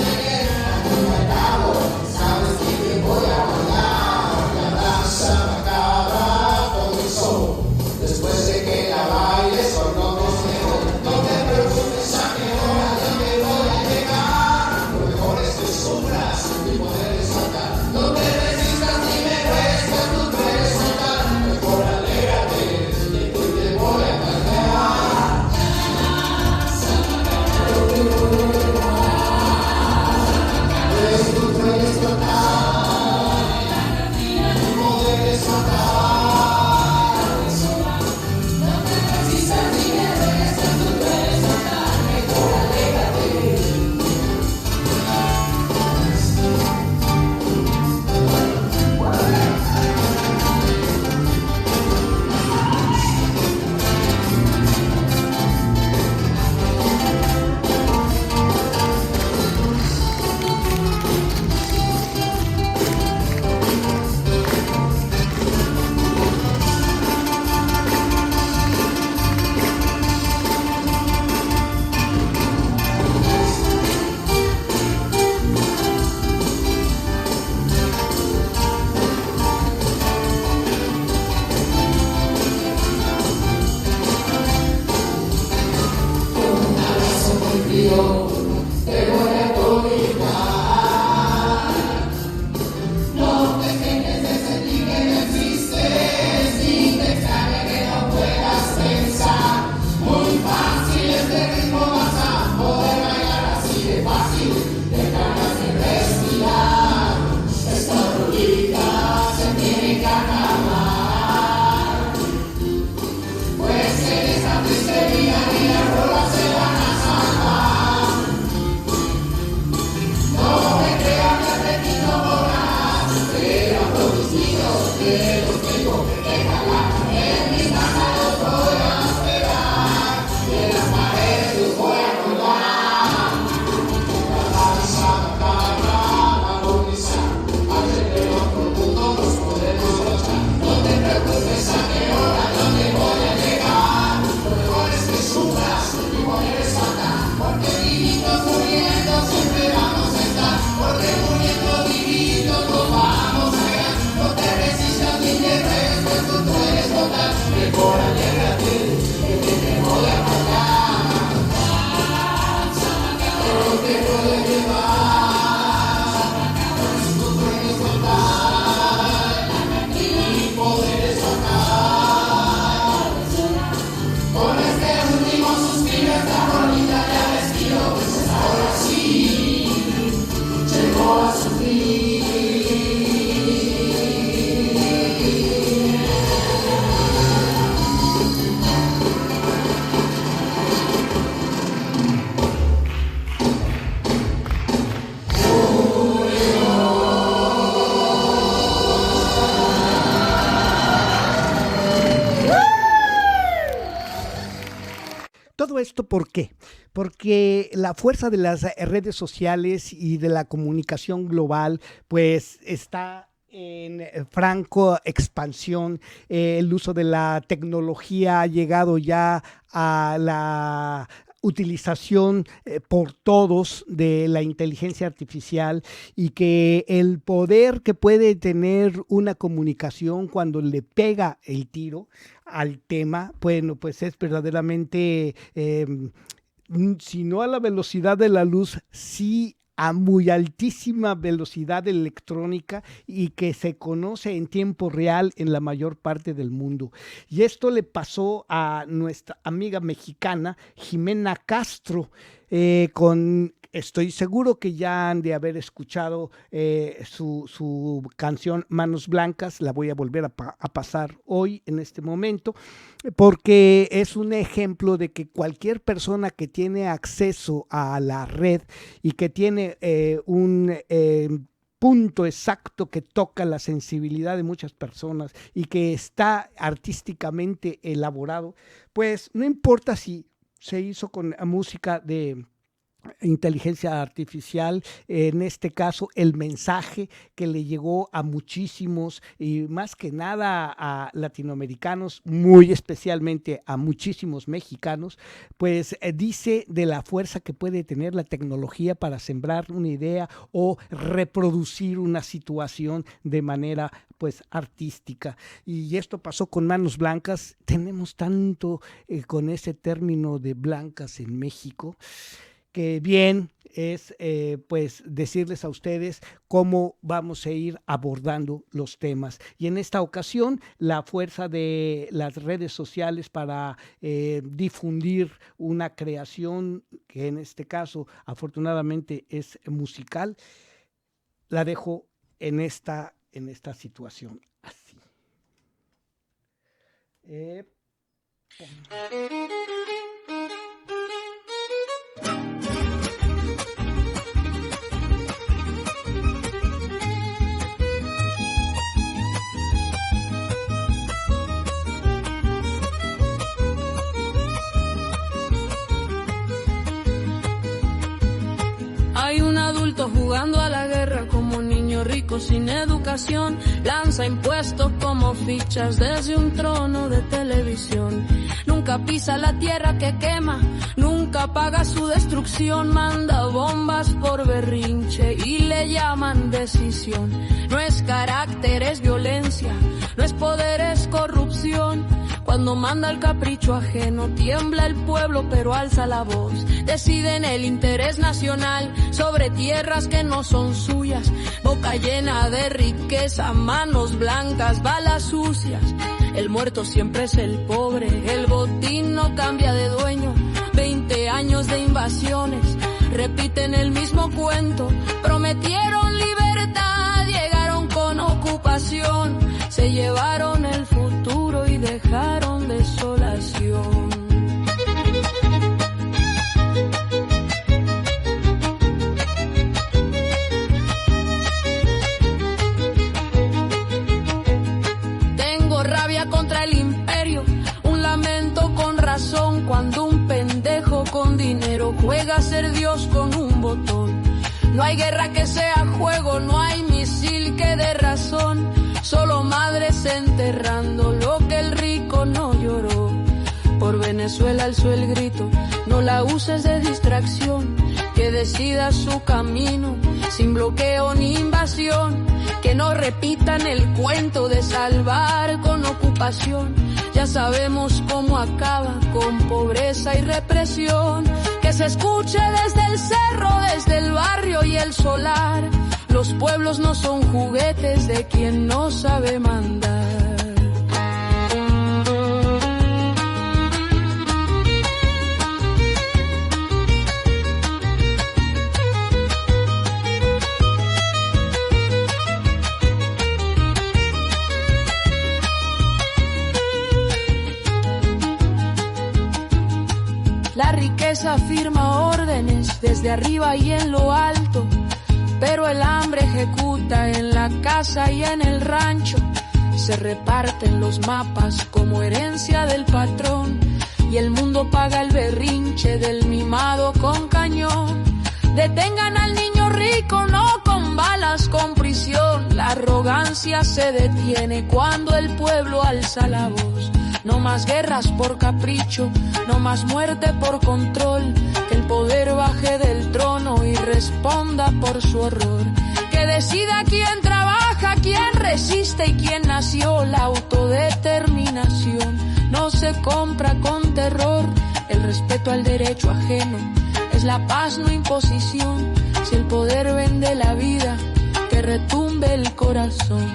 Todo esto, ¿por qué? Porque la fuerza de las redes sociales y de la comunicación global, pues está en franco expansión. El uso de la tecnología ha llegado ya a la utilización por todos de la inteligencia artificial, y que el poder que puede tener una comunicación cuando le pega el tiro al tema, bueno, pues es verdaderamente, si no a la velocidad de la luz, sí a muy altísima velocidad electrónica, y que se conoce en tiempo real en la mayor parte del mundo. Y esto le pasó a nuestra amiga mexicana Jimena Castro, estoy seguro que ya han de haber escuchado su canción Manos Blancas. La voy a volver a pasar hoy, en este momento, porque es un ejemplo de que cualquier persona que tiene acceso a la red y que tiene un punto exacto que toca la sensibilidad de muchas personas y que está artísticamente elaborado, pues no importa si se hizo con música de inteligencia artificial, en este caso el mensaje que le llegó a muchísimos, y más que nada a latinoamericanos, muy especialmente a muchísimos mexicanos, pues dice de la fuerza que puede tener la tecnología para sembrar una idea o reproducir una situación de manera pues artística. Y esto pasó con Manos Blancas. Tenemos tanto con ese término de blancas en México, que bien es pues decirles a ustedes cómo vamos a ir abordando los temas. Y en esta ocasión, la fuerza de las redes sociales para difundir una creación, que en este caso afortunadamente es musical, la dejo en esta situación así. Hay un adulto jugando a la guerra como un niño rico sin educación. Lanza impuestos como fichas desde un trono de televisión. Nunca pisa la tierra que quema, nunca paga su destrucción. Manda bombas por berrinche y le llaman decisión. No es carácter, es violencia, no es poder, es corrupción. Cuando manda el capricho ajeno, tiembla el pueblo pero alza la voz. Deciden el interés nacional sobre tierras que no son suyas. Boca llena de riqueza, manos blancas, balas sucias. El muerto siempre es el pobre, el botín no cambia de dueño. 20 años de invasiones, repiten el mismo cuento. Prometieron libertad, llegaron con ocupación. Se llevaron el futuro y dejaron desolación. No hay guerra que sea juego, no hay misil que dé razón. Solo madres enterrando lo que el rico no lloró. Por Venezuela alzó el grito, no la uses de distracción. Que decida su camino, sin bloqueo ni invasión. Que no repitan el cuento de salvar con ocupación. Ya sabemos cómo acaba, con pobreza y represión. Que se escuche desde el cerro, desde el barrio y el solar. Los pueblos no son juguetes de quien no sabe mandar. La riqueza firma órdenes desde arriba y en lo alto, pero el hambre ejecuta en la casa y en el rancho. Se reparten los mapas como herencia del patrón y el mundo paga el berrinche del mimado con cañón. Detengan al niño rico, no con balas, con prisión. La arrogancia se detiene cuando el pueblo alza la voz. No más guerras por capricho, no más muerte por control. Que el poder baje del trono y responda por su horror. Que decida quién trabaja, quién resiste y quién nació. La autodeterminación no se compra con terror. El respeto al derecho ajeno es la paz, no imposición. Si el poder vende la vida, que retumbe el corazón.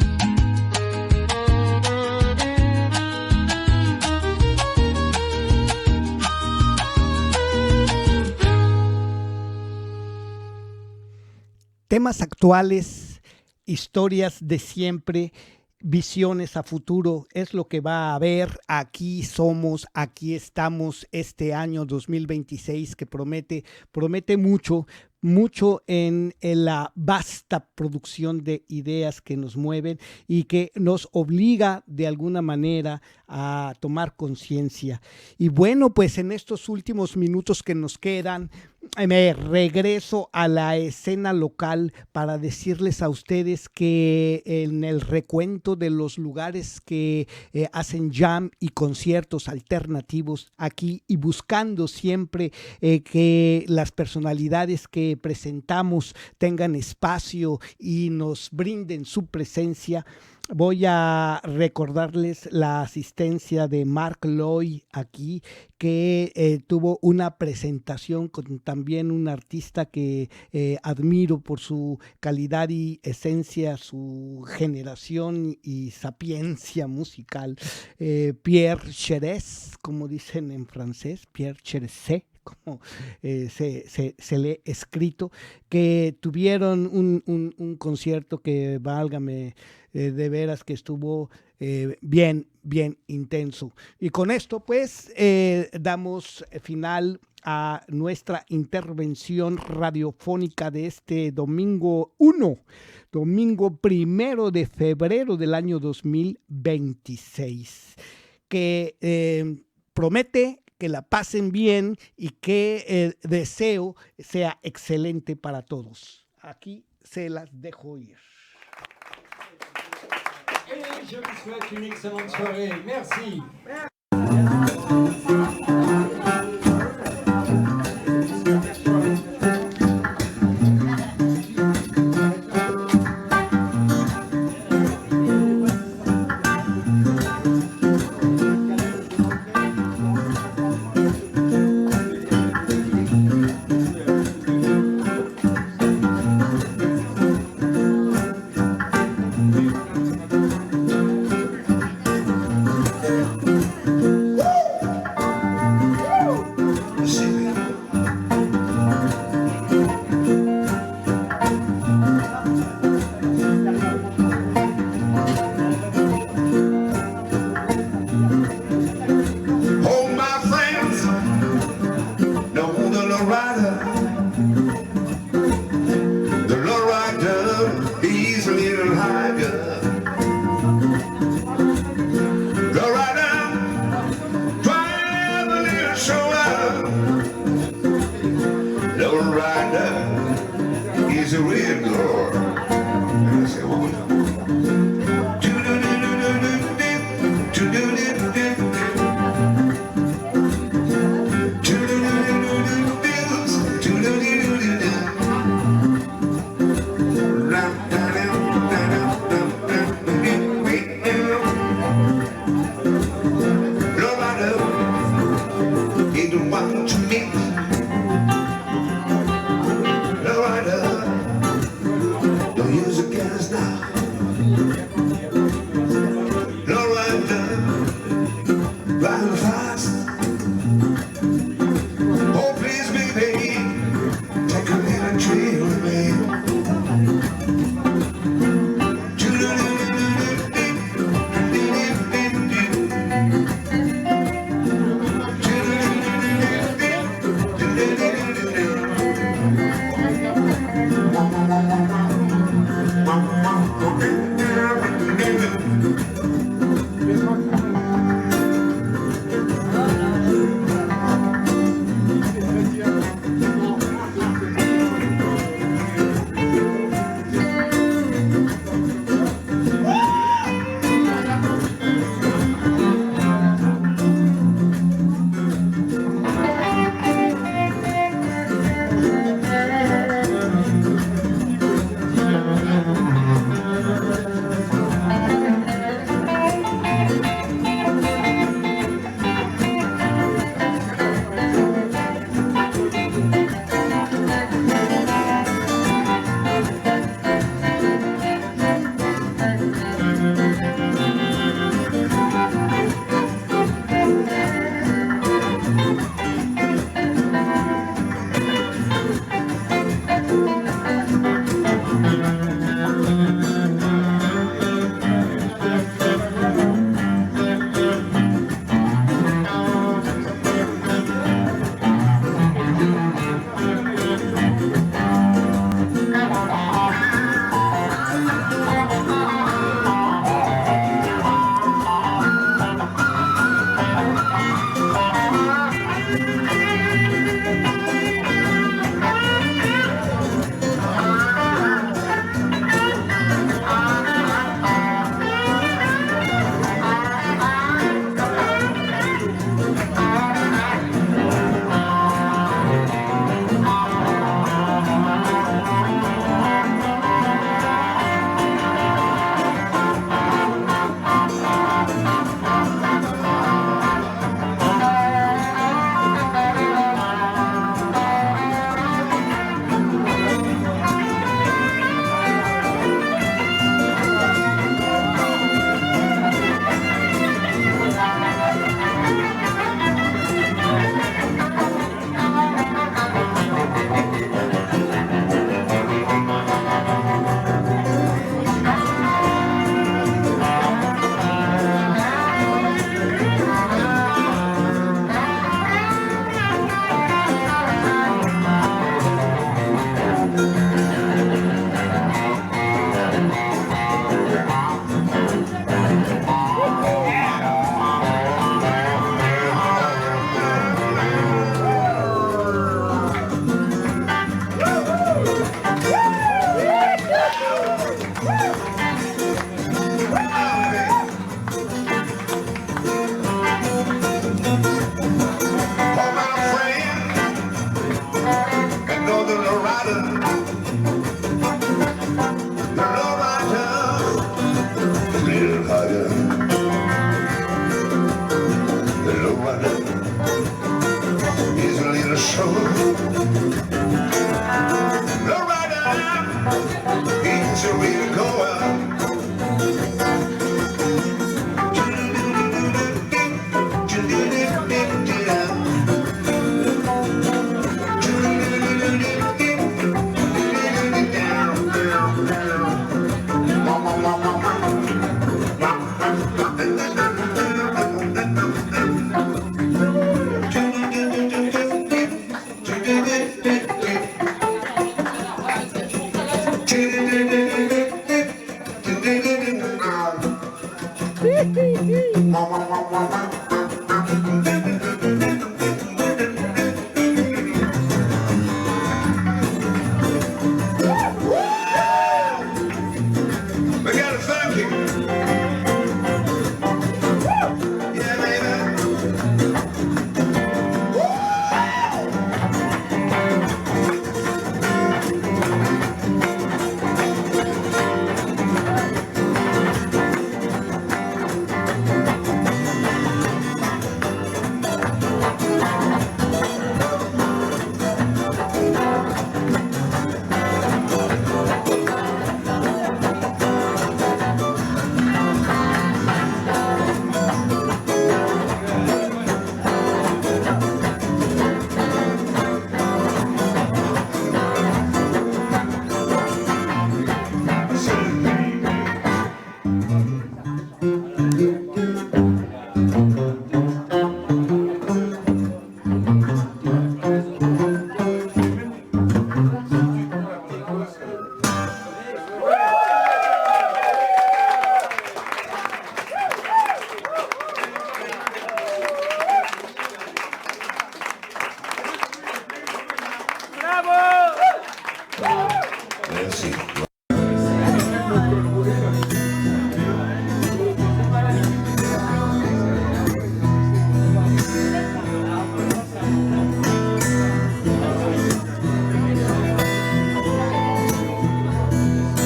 Temas actuales, historias de siempre, visiones a futuro, es lo que va a haber. Aquí somos, aquí estamos este año 2026 que promete mucho en la vasta producción de ideas que nos mueven y que nos obliga de alguna manera a tomar conciencia. Y bueno, pues en estos últimos minutos que nos quedan, me regreso a la escena local para decirles a ustedes que en el recuento de los lugares que hacen jam y conciertos alternativos aquí y buscando siempre que las personalidades que presentamos tengan espacio y nos brinden su presencia, voy a recordarles la asistencia de Mark Loy aquí, que tuvo una presentación con también un artista que admiro por su calidad y esencia, su generación y sapiencia musical, Pierre Cherez, como dicen en francés, Pierre Cherez, como se lee escrito, que tuvieron un concierto que, válgame, de veras que estuvo bien intenso. Y con esto pues damos final a nuestra intervención radiofónica de este domingo 1 de febrero del año 2026, que promete que la pasen bien y que el deseo sea excelente para todos. Aquí se las dejo ir. Et je vous souhaite une excellente soirée. Merci. rider, the low rider is a little show. Low rider is a real goer. We got a funky. Yeah, baby. Merci.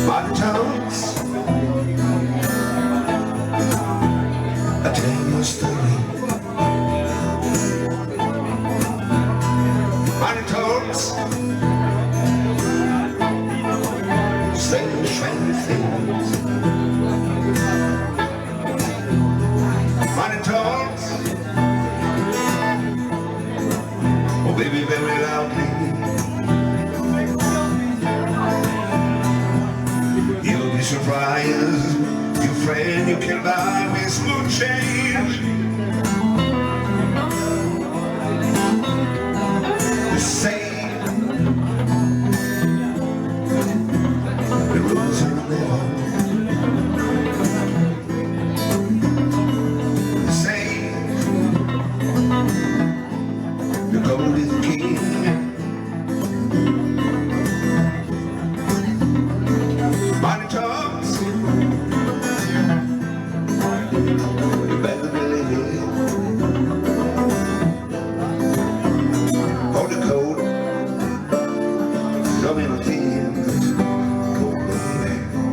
My tones, I tell you a story. My tones, say shiny things. My tones, oh baby, very loudly. You'll be surprised, your friend you can buy with smooth change. The same, the rules are never the same. The gold is king. Money talks, you better believe it. Hold the code, no middle teams, go baby.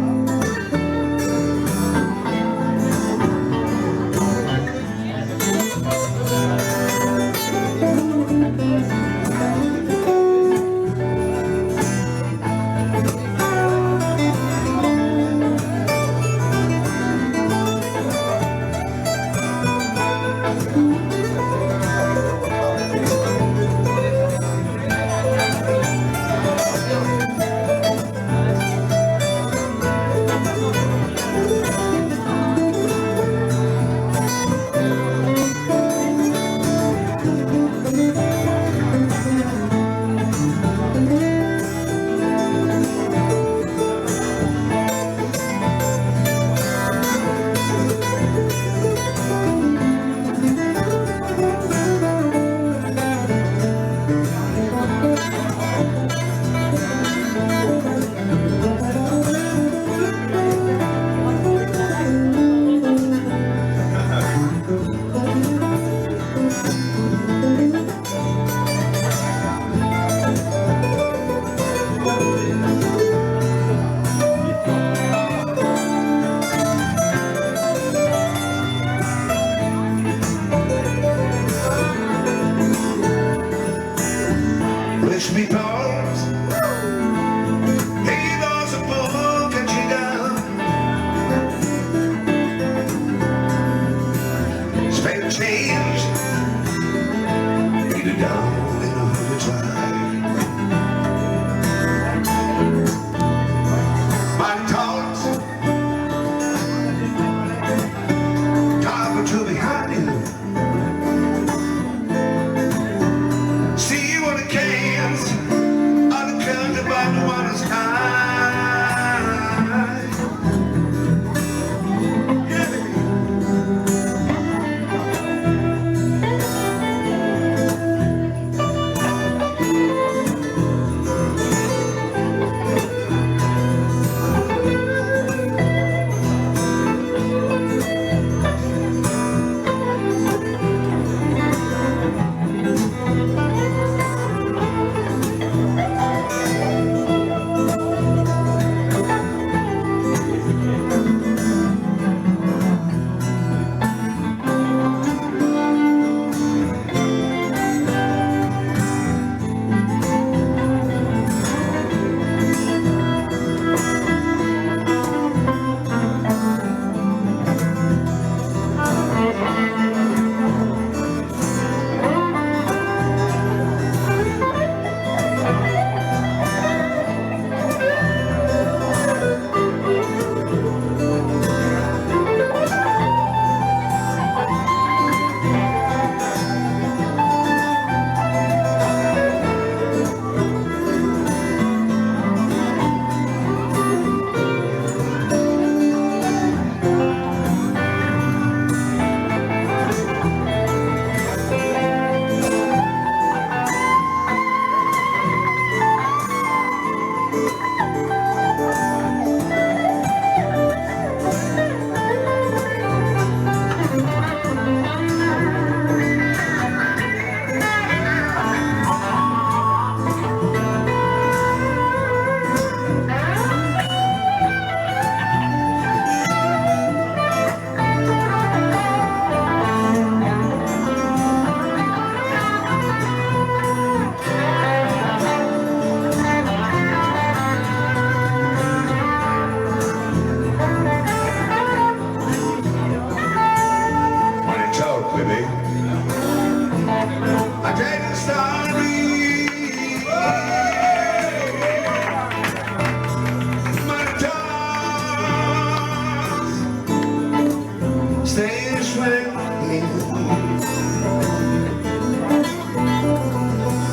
Stays with me.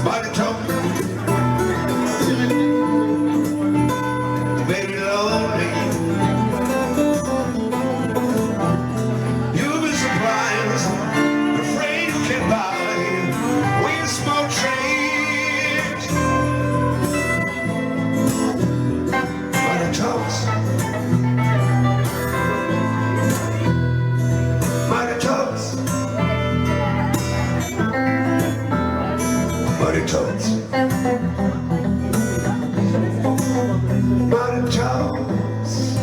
Body talk, baby lonely. You'll be surprised, afraid you can buy. We smoke trees. Body talks. Body talks. Body talks. Body talks.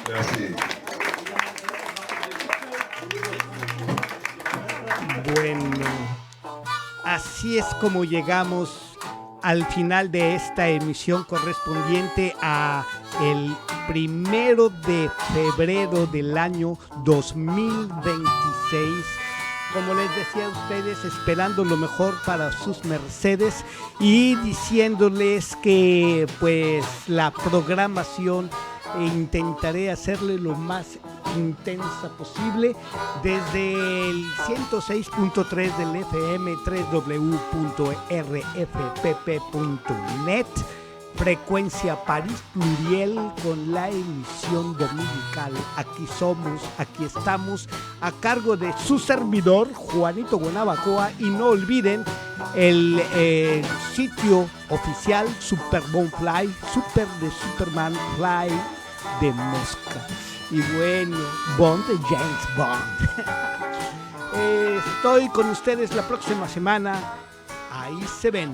Merci. Bueno, así es como llegamos al final de esta emisión correspondiente a el 1 de febrero del año 2026. Como les decía a ustedes, esperando lo mejor para sus mercedes y diciéndoles que pues la programación intentaré hacerle lo más intensa posible desde el 106.3 del FM, www.rfpp.net, frecuencia París Pluriel, con la emisión dominical. Aquí somos, aquí estamos, a cargo de su servidor Juanito Guanabacoa, y no olviden el sitio oficial Super Bonfly, Super de Superman, Fly de Mosca. Y bueno, Bond de James Bond. Estoy con ustedes la próxima semana. Ahí se ven.